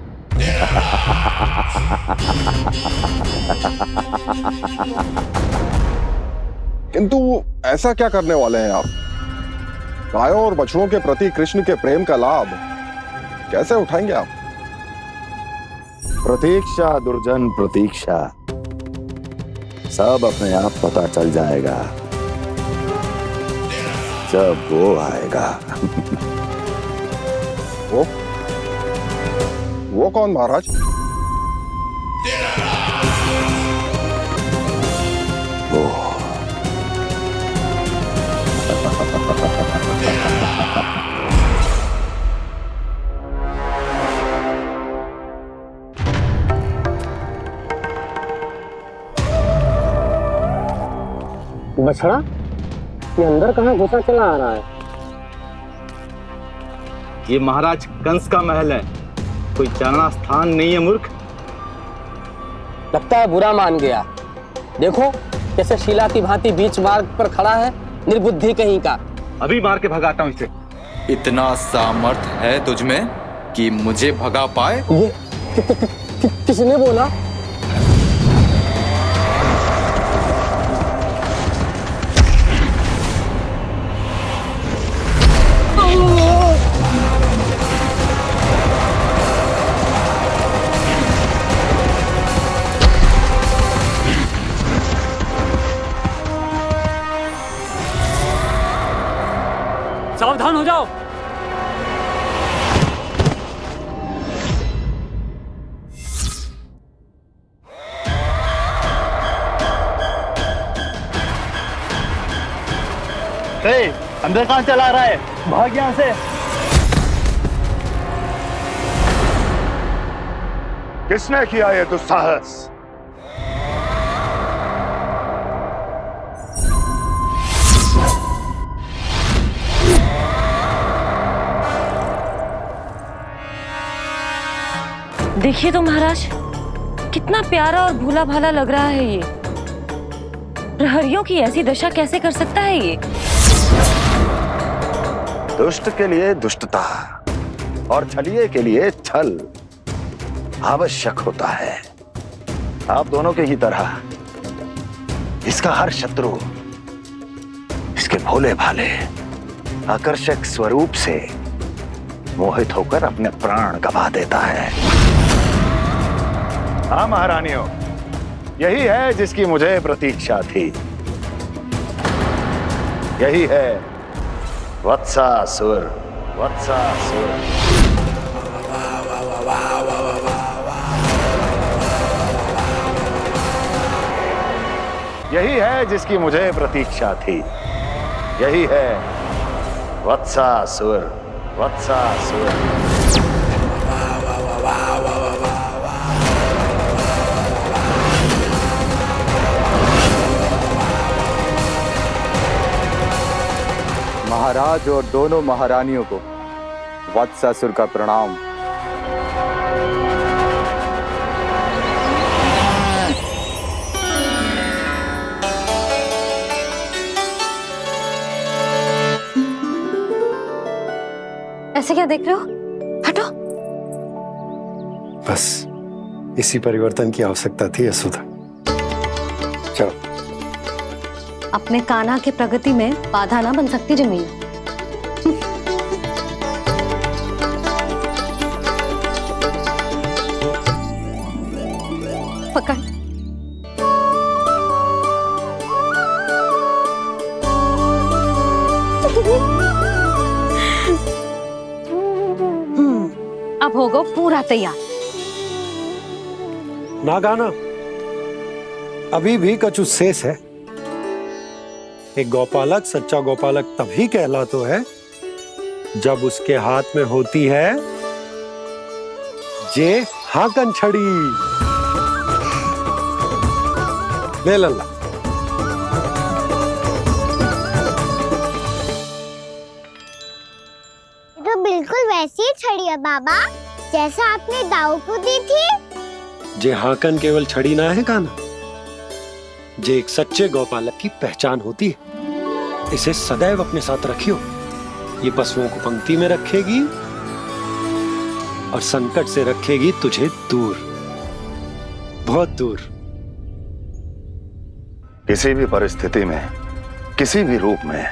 किंतु ऐसा क्या करने वाले हैं आप? गायों और बछड़ों के प्रति कृष्ण के प्रेम का लाभ कैसे उठाएंगे आप? प्रतीक्षा दुर्जन प्रतीक्षा, सब अपने आप पता चल जाएगा जब वो आएगा। वो कौन महाराज? वो बछड़ा ये अंदर कहाँ घुसा चला आ रहा है? ये महाराज कंस का महल है, कोई चारणा स्थान नहीं है मूर्ख। लगता है बुरा मान गया। देखो कैसे शिला की भांति बीच मार्ग पर खड़ा है निर्बुद्धि कहीं का। अभी मार के भगाता हूँ इसे। इतना सामर्थ है तुझमें कि मुझे भगा पाए? ये किसने बोला? सावधान हो जाओ। अंदर कहाँ चला रहा है? भाग यहाँ से। किसने किया ये दुस्साहस? देखिए तो महाराज, कितना प्यारा और भोला भाला लग रहा है ये। प्रहरियों की ऐसी दशा कैसे कर सकता है ये? दुष्ट के लिए दुष्टता और छलिए के लिए छल आवश्यक होता है। आप दोनों के ही तरह इसका हर शत्रु इसके भोले भाले आकर्षक स्वरूप से मोहित होकर अपने प्राण गवा देता है। हाँ महारानियों, यही है जिसकी मुझे प्रतीक्षा थी। यही है वत्सासुर। वत्सासुर यही है जिसकी मुझे प्रतीक्षा थी। यही है वत्सासुर। वत्सासुर महाराज और दोनों महारानियों को वत्सासुर का प्रणाम। ऐसे क्या देख रहे हो? हटो। बस इसी परिवर्तन की आवश्यकता थी यशोदा। चलो। अपने कान्हा की प्रगति में बाधा ना बन सकती जमीन। पकड़। अब होगा पूरा तैयार। ना गाना, अभी भी कछु शेष है। एक गौपालक सच्चा गौपालक तभी कहलाता है जब उसके हाथ में होती है जे हाकन छड़ी। ले लल्ला। तो बिल्कुल वैसी ही छड़ी है बाबा, जैसा आपने दाऊ को दी थी। जे हाकन केवल छड़ी ना है कान्हा, जे एक सच्चे गौपालक की पहचान होती है। इसे सदैव अपने साथ रखियो। ये पशुओं को पंक्ति में रखेगी और संकट से रखेगी तुझे दूर, बहुत दूर। किसी भी परिस्थिति में, किसी भी रूप में,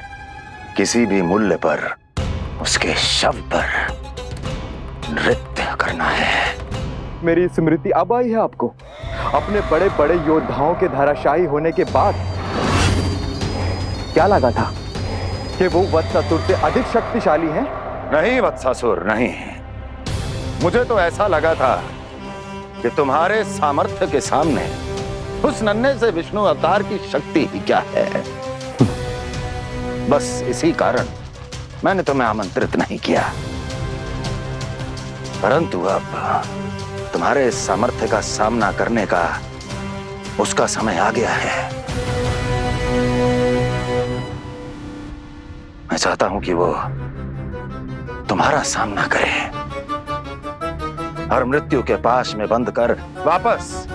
किसी भी मूल्य पर उसके शव पर नृत्य करना है। मेरी स्मृति अब आई है आपको? अपने बड़े बड़े योद्धाओं के धराशायी होने के बाद क्या लगा था कि वो वत्सासुर से अधिक शक्तिशाली हैं? नहीं वत्सासुर, नहीं। मुझे तो ऐसा लगा था कि तुम्हारे सामर्थ्य के सामने उस नन्हे से विष्णु अवतार की शक्ति ही क्या है। बस इसी कारण मैंने तुम्हें आमंत्रित नहीं किया। परंतु अब तुम्हारे सामर्थ्य का सामना करने का उसका समय आ गया है। मैं चाहता हूं कि वो तुम्हारा सामना करे और मृत्यु के पाश में बंद कर वापस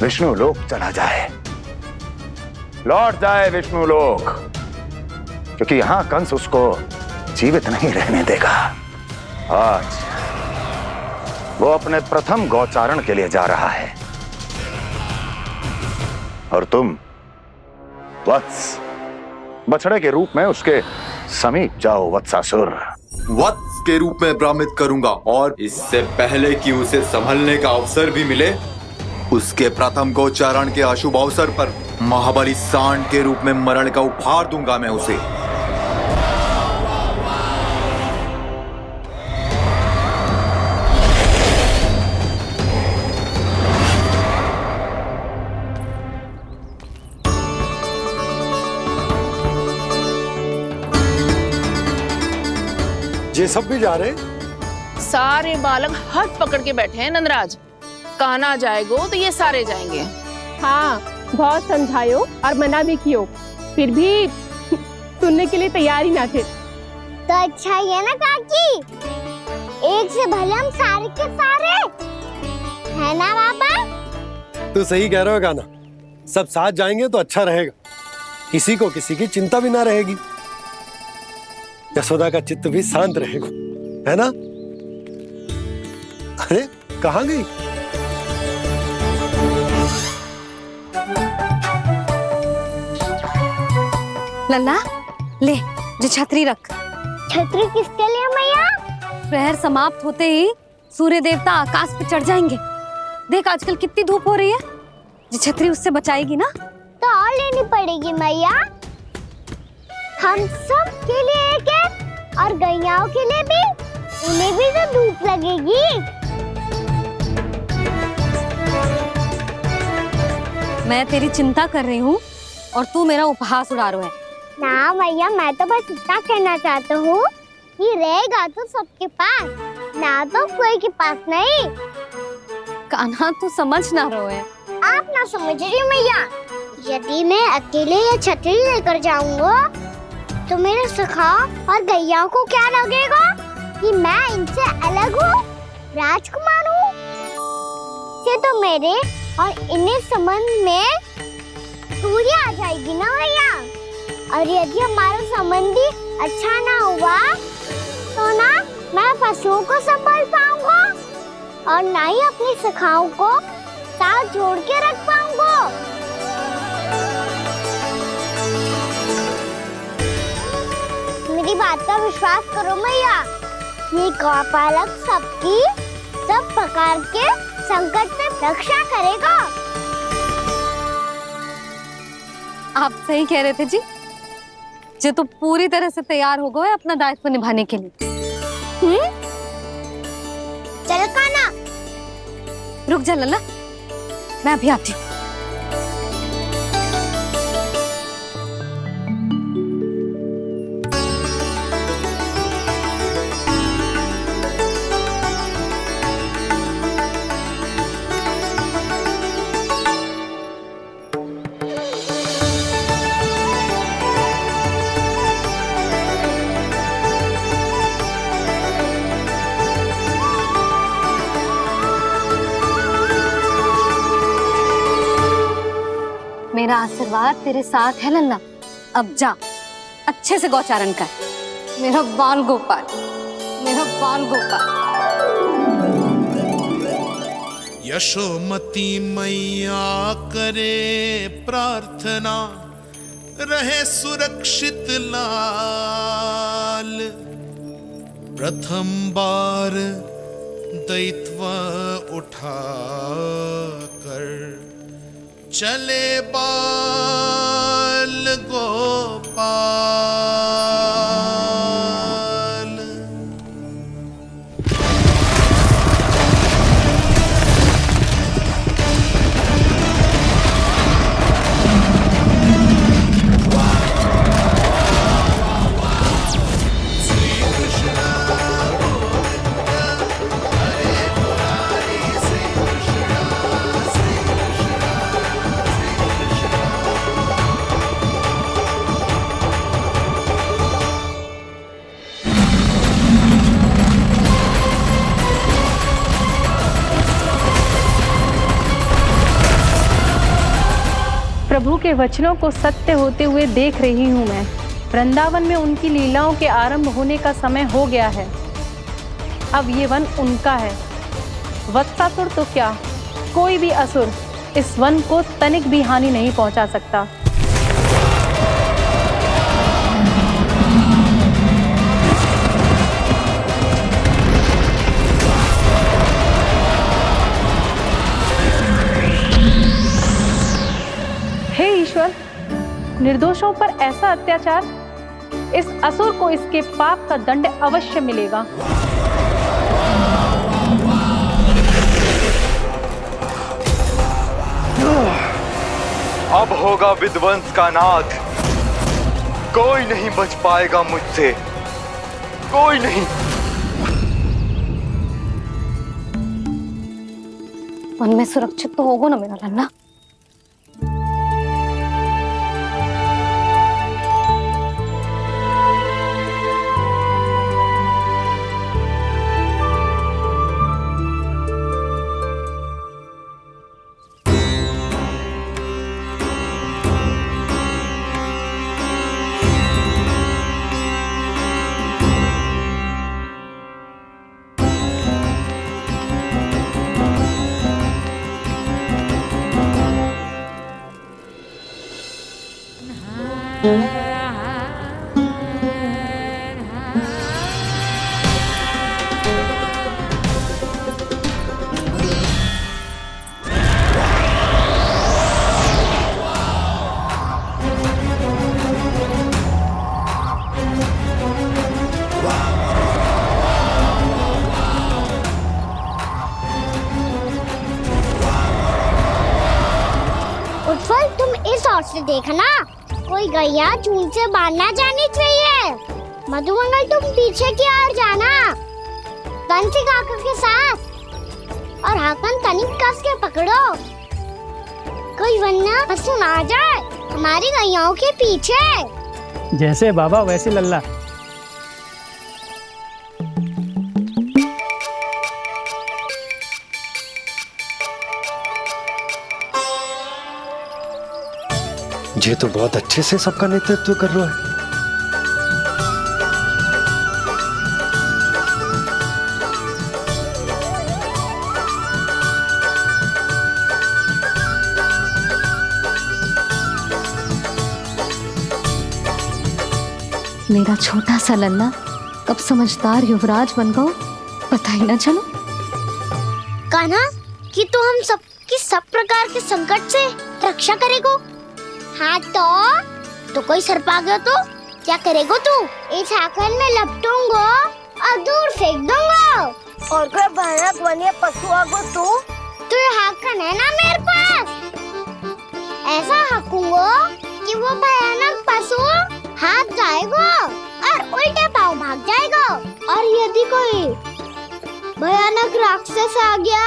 विष्णु लोक चला जाए। लौट जाए विष्णु लोक, क्योंकि यहां कंस उसको जीवित नहीं रहने देगा। आज वो अपने प्रथम गौचारण के लिए जा रहा है और तुम वत्स, बछड़े के रूप में उसके समीप जाओ वत्सासुर। वत्स के रूप में भ्रमित करूंगा, और इससे पहले कि उसे संभलने का अवसर भी मिले, उसके प्रथम गोचारण के अशुभ अवसर पर महाबली सांड के रूप में मरण का उपहार दूंगा मैं उसे। ये सब भी जा रहे? सारे बालक हाथ पकड़ के बैठे हैं नंदराज। कान्हा जाएगो तो ये सारे जाएंगे। हाँ, बहुत समझायो और मना भी कियो, फिर भी सुनने के लिए तैयार ही ना थे। तो अच्छा ही है ना काकी, एक से भले हम सारे के सारे है ना पापा? तू सही कह रहे हो गाना, सब साथ जाएंगे तो अच्छा रहेगा, किसी को किसी की चिंता भी ना रहेगी, यशोदा का चित्त भी शांत रहेगा, है ना? अरे कहाँ गई? लल्ला ले, जो छतरी रख। छतरी किसके लिए मैया? प्रहर समाप्त होते ही सूर्य देवता आकाश पे चढ़ जाएंगे। देख आजकल कितनी धूप हो रही है, जो छतरी उससे बचाएगी ना। तो और लेनी पड़ेगी मैया, हम सब के लिए एक एक, और गैयाओं के लिए भी, उन्हें भी तो धूप लगेगी। मैं तेरी चिंता कर रही हूँ और तू मेरा उपहास उड़ा रहा है। ना मैया, मैं तो बस इतना कहना चाहता हूँ कि रहेगा तो सबके पास, ना तो कोई के पास नहीं। कान्हा तू समझ ना रहे है। आप ना समझ रही मैया, यदि मैं अकेले ये छतरी लेकर जाऊंगा तो मेरे सखा और गैयाओं को क्या लगेगा कि मैं इनसे अलग हूँ, राजकुमार हूँ। ये तो मेरे और इन्हें संबंध में दूरी आ जाएगी ना भैया। और यदि हमारा संबंध ही अच्छा ना हुआ तो ना मैं पशुओं को संभाल पाऊंगा और ना ही अपनी सखाओं को साथ जोड़ के रख पाऊंगा। मेरी बात का विश्वास करो मैया, ये गौपालक सबकी सब प्रकार के संकट से रक्षा करेगा। आप सही कह रहे थे जी, जो तो पूरी तरह से तैयार हो गए अपना दायित्व निभाने के लिए। चल कान्हा। रुक जा लल्ला, मैं अभी आती हूँ। मेरा आशीर्वाद तेरे साथ है लल्ला। अब जा, अच्छे से गौचारण कर, मेरा बाल गोपाल, मेरा बाल गोपाल। यशोमती मैया करे प्रार्थना, रहे सुरक्षित लाल। प्रथम बार दैत्व उठा कर चले बाल गोपाल। के वचनों को सत्य होते हुए देख रही हूँ मैं। वृंदावन में उनकी लीलाओं के आरंभ होने का समय हो गया है। अब ये वन उनका है। वत्सासुर तो क्या, कोई भी असुर इस वन को तनिक भी हानि नहीं पहुंचा सकता। हे ईश्वर, निर्दोषों पर ऐसा अत्याचार, इस असुर को इसके पाप का दंड अवश्य मिलेगा। अब होगा विध्वंस का नाद। कोई नहीं बच पाएगा मुझसे, कोई नहीं। वन में सुरक्षित तो होगा ना मेरा लल्ला? उज्जवल, तुम इस ओर से देखना, कोई गैया झूठ से बाहर ना जानी चाहिए। मधुमंगल, तुम पीछे की ओर जाना, कंसी काका के साथ, और हाकन तनिक कस के पकड़ो, कोई वरना असुर आ जाए हमारी गैयाओं के पीछे। जैसे बाबा वैसे लल्ला। ये तो बहुत अच्छे से सबका नेतृत्व कर रहा है। मेरा छोटा सा लल्ला कब समझदार युवराज बन गो पता ही ना चलो। कान्हा, कि तू हम सबकी सब प्रकार के संकट से रक्षा करेगो। हाँ तो कोई सर्प आ गया तो क्या करेगो तू? इस हाकन में लपटूंगो और दूर फेंक दूंगा। और कोई भयानक वन्य पशु आगो तो ये हाकन है ना मेरे पास, ऐसा हाकूंगो कि वो भयानक पशु हाथ जाएगा और उल्टे पाँव भाग जाएगा। और यदि कोई भयानक राक्षस आ गया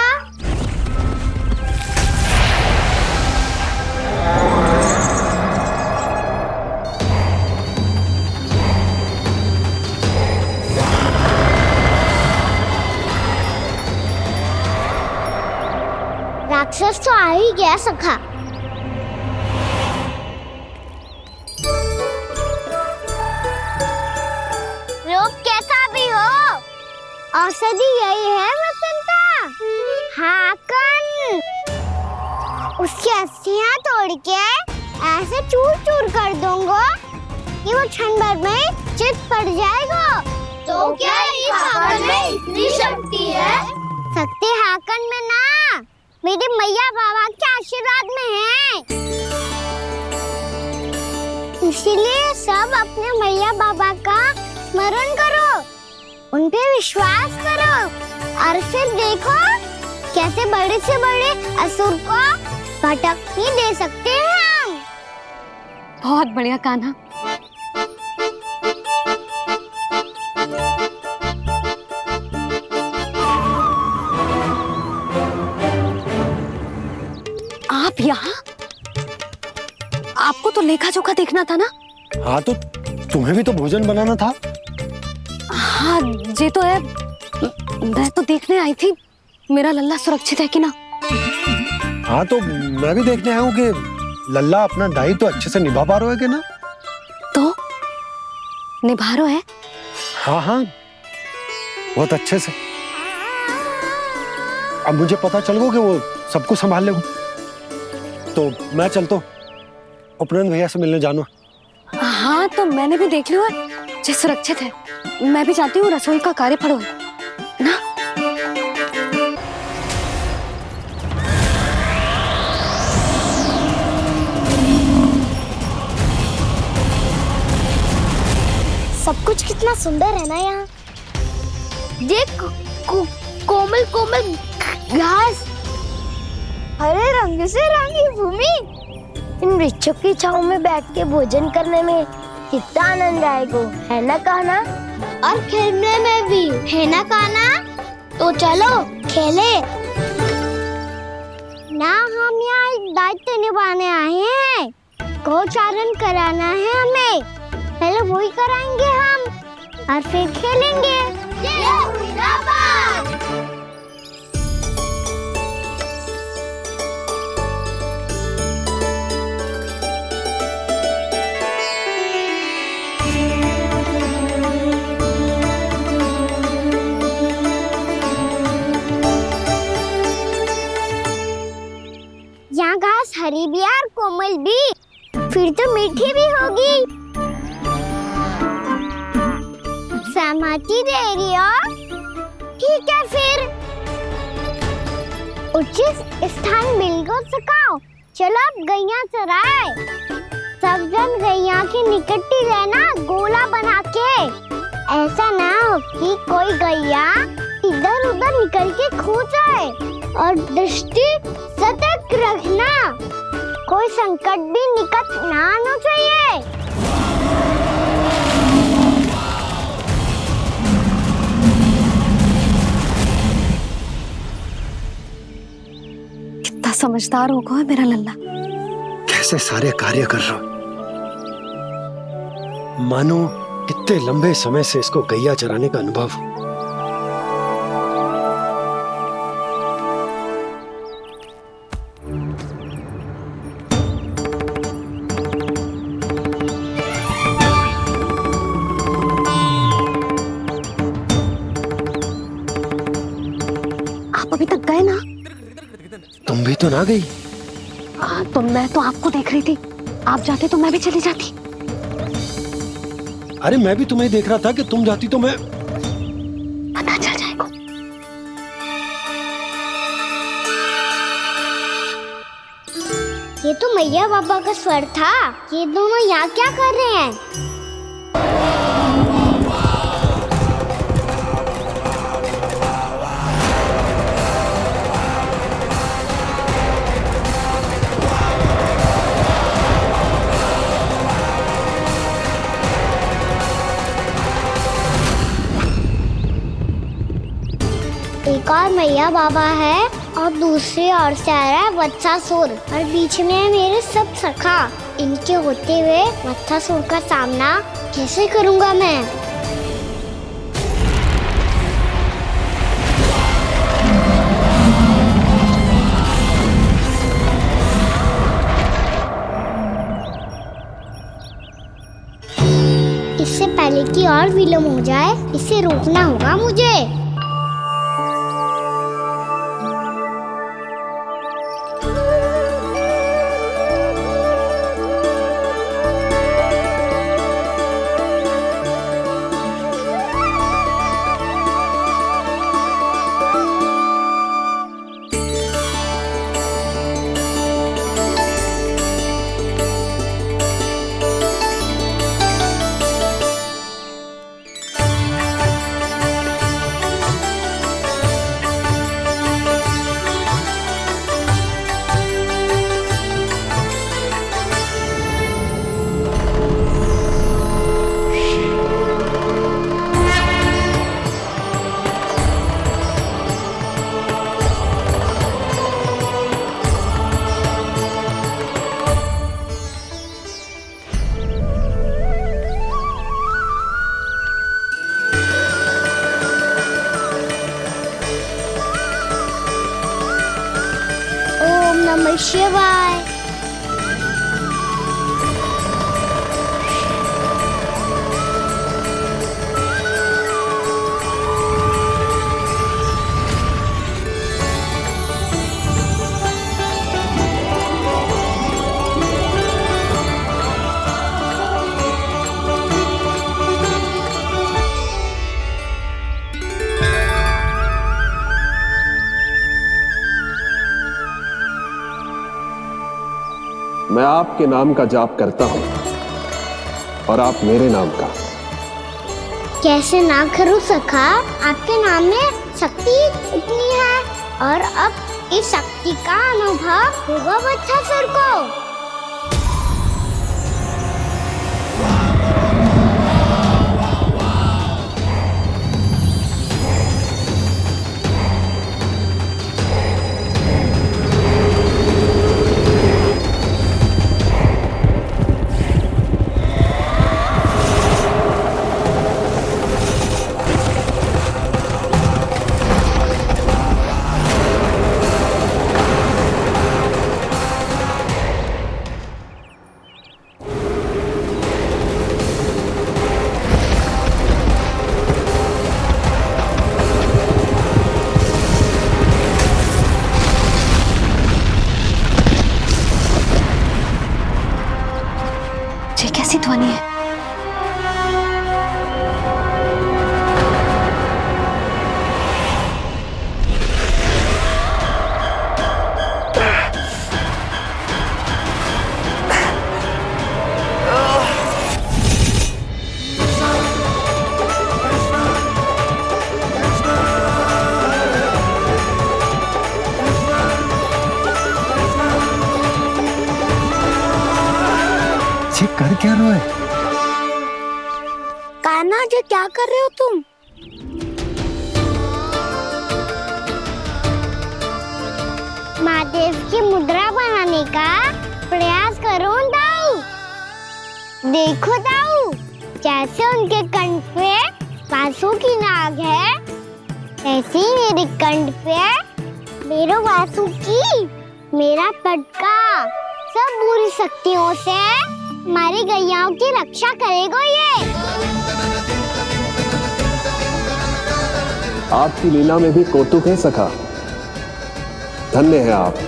राक्षस तो आ ही गया सखा। रोग कैसा भी हो, औषधि यही है वसंता। हाकन उसकी अस्थियां तोड़ के ऐसे चूर चूर कर दूंगा कि वो क्षण भर में चित पड़ जाएगा। तो क्या इस हाकन में इतनी शक्ति है? शक्ति हाकन में ना, मेरी मैया बाबा के आशीर्वाद में है। इसीलिए सब अपने मैया बाबा का स्मरण करो, उन पे विश्वास करो और फिर देखो कैसे बड़े से बड़े असुर को भटक ही दे सकते हैं हम। बहुत बढ़िया कान्हा। आप यहाँ? आपको तो लेखा जोखा देखना था ना? हाँ तो तुम्हें भी तो भोजन बनाना था। हाँ ये तो है, मैं तो देखने आई थी मेरा लल्ला सुरक्षित है कि ना। हाँ तो मैं भी देखने आया हूँ कि लल्ला अपना दायित्व तो अच्छे से निभा पा रहे हो ना? तो निभा रहे है? हाँ हाँ, बहुत अच्छे से। अब मुझे पता चल गया कि वो सब कुछ संभाल ले, तो मैं चलता हूँ, उपनंद भैया से मिलने जाना। हाँ, तो मैंने भी देख लिया जो सुरक्षित है। मैं भी चाहती हूँ रसोई का कार्य पड़ो ना। सब कुछ कितना सुंदर है ना यहाँ। देख कोमल कोमल घास, हरे रंग से रंगी भूमि। इन वृक्षों की छांव में बैठ के भोजन करने में कितना आनंद आएगा, है ना कहना? और खेलने में भी, है ना कहना? तो चलो खेले ना। हम यहाँ एक दायित्व निभाने आए हैं, गोचारण कराना है हमें। पहले वही कराएंगे हम और फिर खेलेंगे। यहाँ घास हरी भी और कोमल भी, फिर तो मीठी भी होगी। सहमति दे रही हो? ठीक है फिर उचित स्थान मिलकर सकाओ। चलो अब गैया चराए। सब जन गैया के निकट ही रहना, गोला बना के। ऐसा ना हो कि कोई गैया इधर उधर निकल के खो जाए। और दृष्टि सतर्क रखना, कोई संकट भी निकट ना आना चाहिए। कितना समझदार होगा है मेरा लल्ला। कैसे सारे कार्य कर रहा, मानो कितने लंबे समय से इसको गैया चराने का अनुभव। आप अभी तक गए ना? तुम भी तो ना गई। तो मैं तो आपको देख रही थी, आप जाते तो मैं भी चली जाती। अरे मैं भी तुम्हें देख रहा था कि तुम जाती तो मैं। पता चल जाएगा। ये तो मैया बाबा का स्वर था। ये दोनों यहाँ क्या कर रहे हैं? एक और मैया बाबा है और दूसरी ओर से आ रहा है वत्सासुर, और बीच में है मेरे सब सखा। इनके होते हुए वत्सासुर का सामना कैसे करूंगा मैं? इससे पहले कि और विलम्ब हो जाए, इसे रोकना होगा मुझे। नमः शिवाय। मैं आपके नाम का जाप करता हूं और आप मेरे नाम का। कैसे ना करूं सखा, आपके नाम में शक्ति इतनी है। और अब इस शक्ति का अनुभव होगा वत्सासुर को। कैसी ध्वनि है? कर क्या रहे हो? कान्हा जी क्या कर रहे हो तुम? महादेव की मुद्रा बनाने का प्रयास करो दाऊ। देखो दाऊ, जैसे उनके कंठ पे वासु की नाग है, ऐसे ही मेरे कंठ पे मेरे वासु की मेरा पटका सब बुरी शक्तियों से हमारी गैयाओं की रक्षा करेगा ये। आपकी लीला में भी कौतुक है सखा, धन्य है आप।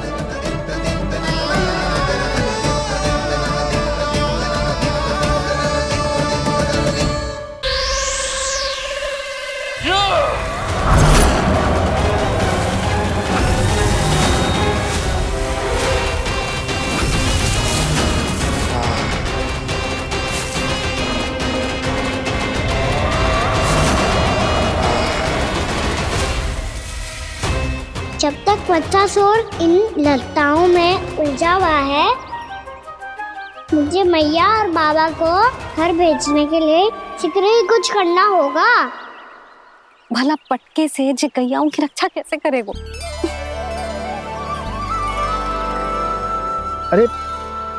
जब तक वत्सासुर इन लताओं में उलझा हुआ है, मुझे मैया और बाबा को घर भेजने के लिए शीघ्र ही कुछ करना होगा। भला पटके से जे गैयाओं की रक्षा कैसे करेगा? अरे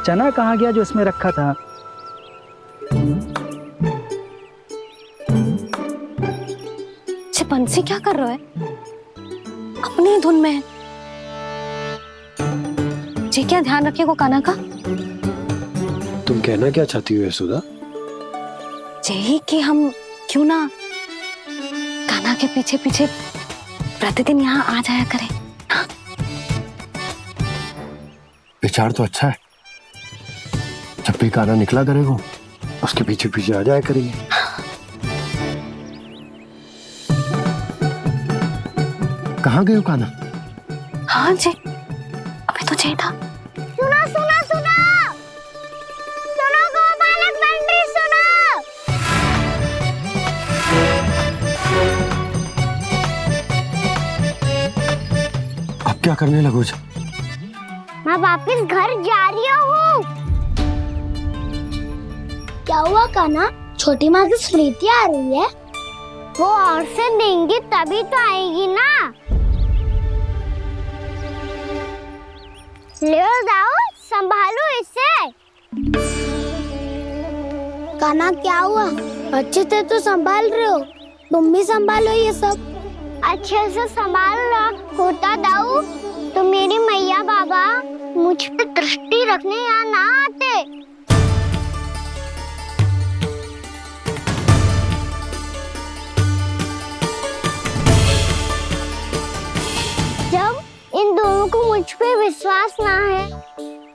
चना कहाँ गया जो इसमें रखा था? बंसी क्या कर रहा है? अपनी धुन में है। जी क्या ध्यान रखिएगा कान्हा का। तुम कहना क्या चाहती हो यशोदा? यही कि हम क्यों ना कान्हा के पीछे पीछे प्रतिदिन यहाँ आ जाया करें। हाँ? विचार तो अच्छा है। जब भी कान्हा निकला करेगा उसके पीछे पीछे आ जाया करेंगे। कहाँ गए हो कान्हा? हाँ जी, अभी तो जय था। सुनो सुनो सुनो सुनो गोपालक बंटी सुनो। अब क्या करने लगो? मैं वापस घर जा रही हूँ। क्या हुआ कान्हा? छोटी माँ की स्मृति आ रही है। वो और से देंगी तभी तो आएगी ना। ले जाओ, संभालो इसे। कान्हा क्या हुआ? अच्छे से तो संभाल रहे हो, तुम भी संभालो ये सब। अच्छे से संभाल रहा होता दाऊ तो मेरी मैया बाबा मुझ पे दृष्टि रखने यहाँ ना आते। जब इन दोनों को मुझ पे विश्वास ना है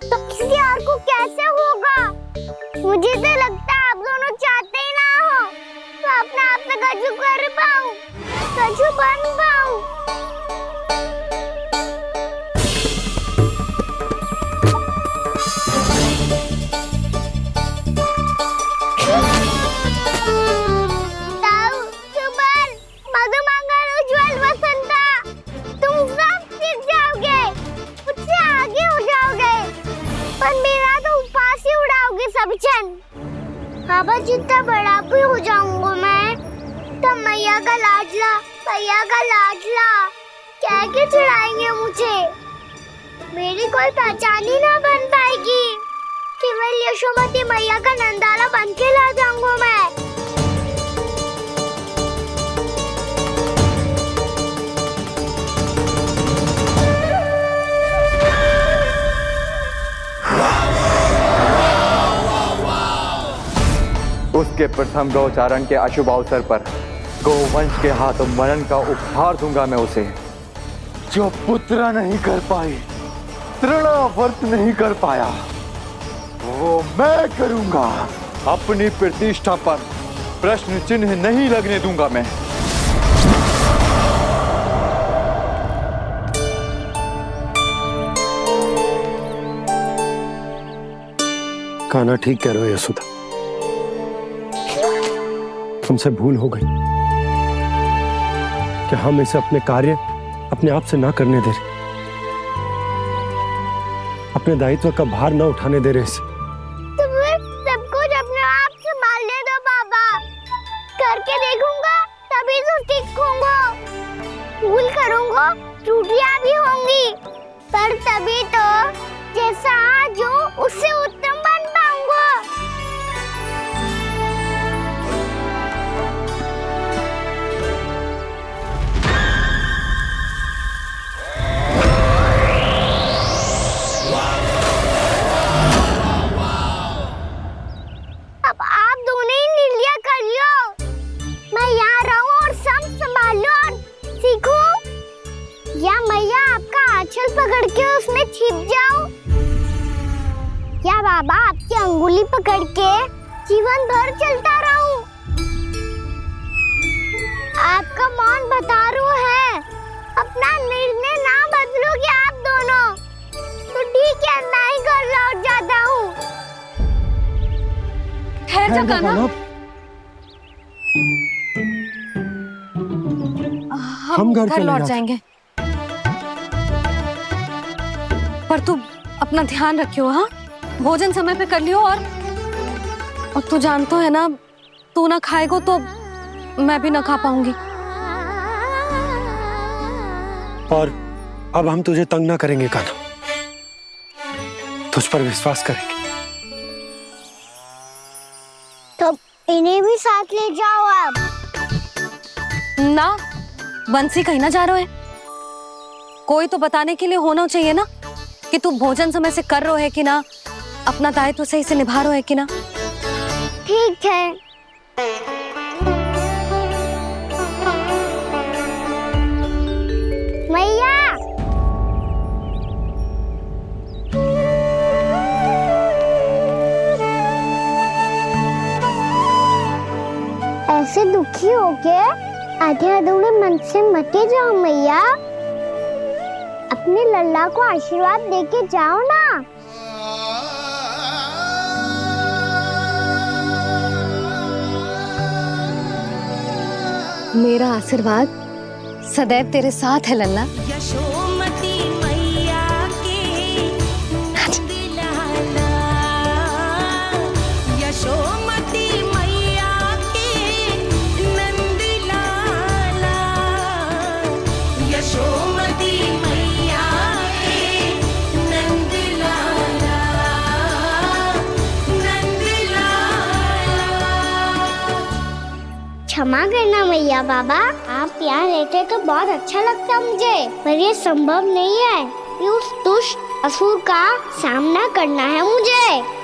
तो किसी और को कैसे होगा? मुझे तो लगता है आप दोनों चाहते ही ना हो तो अपने आप से कछु कर पाऊं, कछु बन पाऊं। बाबा जितना बड़ा भी हो जाऊंगा मैं, तब मैया का लाडला कह के चिढ़ाएंगे मुझे। मेरी कोई पहचान ही ना बन पाएगी। केवल यशोमती मैया का नंदाला बन के ला जाऊंगा मैं। उसके प्रथम गौचारण के अशुभ अवसर पर गोवंश के हाथों मरण का उपहार दूंगा मैं उसे। जो पुत्र नहीं कर पाई, तृणावर्त नहीं कर पाया, वो मैं करूंगा। अपनी प्रतिष्ठा पर प्रश्न चिन्ह नहीं लगने दूंगा मैं। कान्हा ठीक कह रहे हो यशोदा, हमसे भूल हो गई कि हम इसे अपने कार्य अपने आप से ना करने दे रहे, अपने दायित्व का भार ना उठाने दे रहे इसे। तुम्हें सब कुछ अपने आप से संभालने दो बाबा। करके देखूंगा तभी तो सीखूंगा। भूल करूंगा, त्रुटियां भी होंगी, पर तभी तो जैसा आज हूँ उससे उत्तम बन पाऊंगा। अब आप दोनों ही निर्णय कर लो। मैं यहाँ रहूं और सब संभालूं और सीखूं, या मैया आपका आंचल पकड़ के उसमें छिप जाऊं, या बाबा आपकी अंगुली पकड़ के जीवन भर चलता रहूं। आपका मौन बता रहा है। अपना निर्णय ना बदलोगे आप दोनों तो ठीक है, मैं ही घर लौट जाता हूँ। ठहर जा कान्हा, हम घर लौट जाएंगे, पर तू अपना ध्यान रखियो। हाँ, भोजन समय पे कर लियो। और तू जानतो है ना, तू ना खाएगो तो मैं भी ना खा पाऊंगी। और अब हम तुझे तंग ना करेंगे कान्हा, तुझ पर विश्वास करेंगे। तो इन्हें भी साथ ले जाओ अब। ना, बंसी कहीं ना जा रहे है। कोई तो बताने के लिए होना चाहिए ना कि तू भोजन समय से कर रहे है कि ना, अपना दायित्व सही से निभा रहे है कि ना। ठीक है। मैया, ऐसे दुखी हो के आधे अधूरे मन से मत जाओ मैया। अपने लल्ला को आशीर्वाद देके जाओ ना। मेरा आशीर्वाद सदैव तेरे साथ है लल्ला। यशोमती मैया के नंद लाला, यशोमती मैया के नंद लाला, यशोमती मैया के नंद लाला, नंद लाला। क्षमा करना मैया बाबा, आप यहाँ रहते तो बहुत अच्छा लगता मुझे, पर ये संभव नहीं है। उस दुष्ट असुर का सामना करना है मुझे।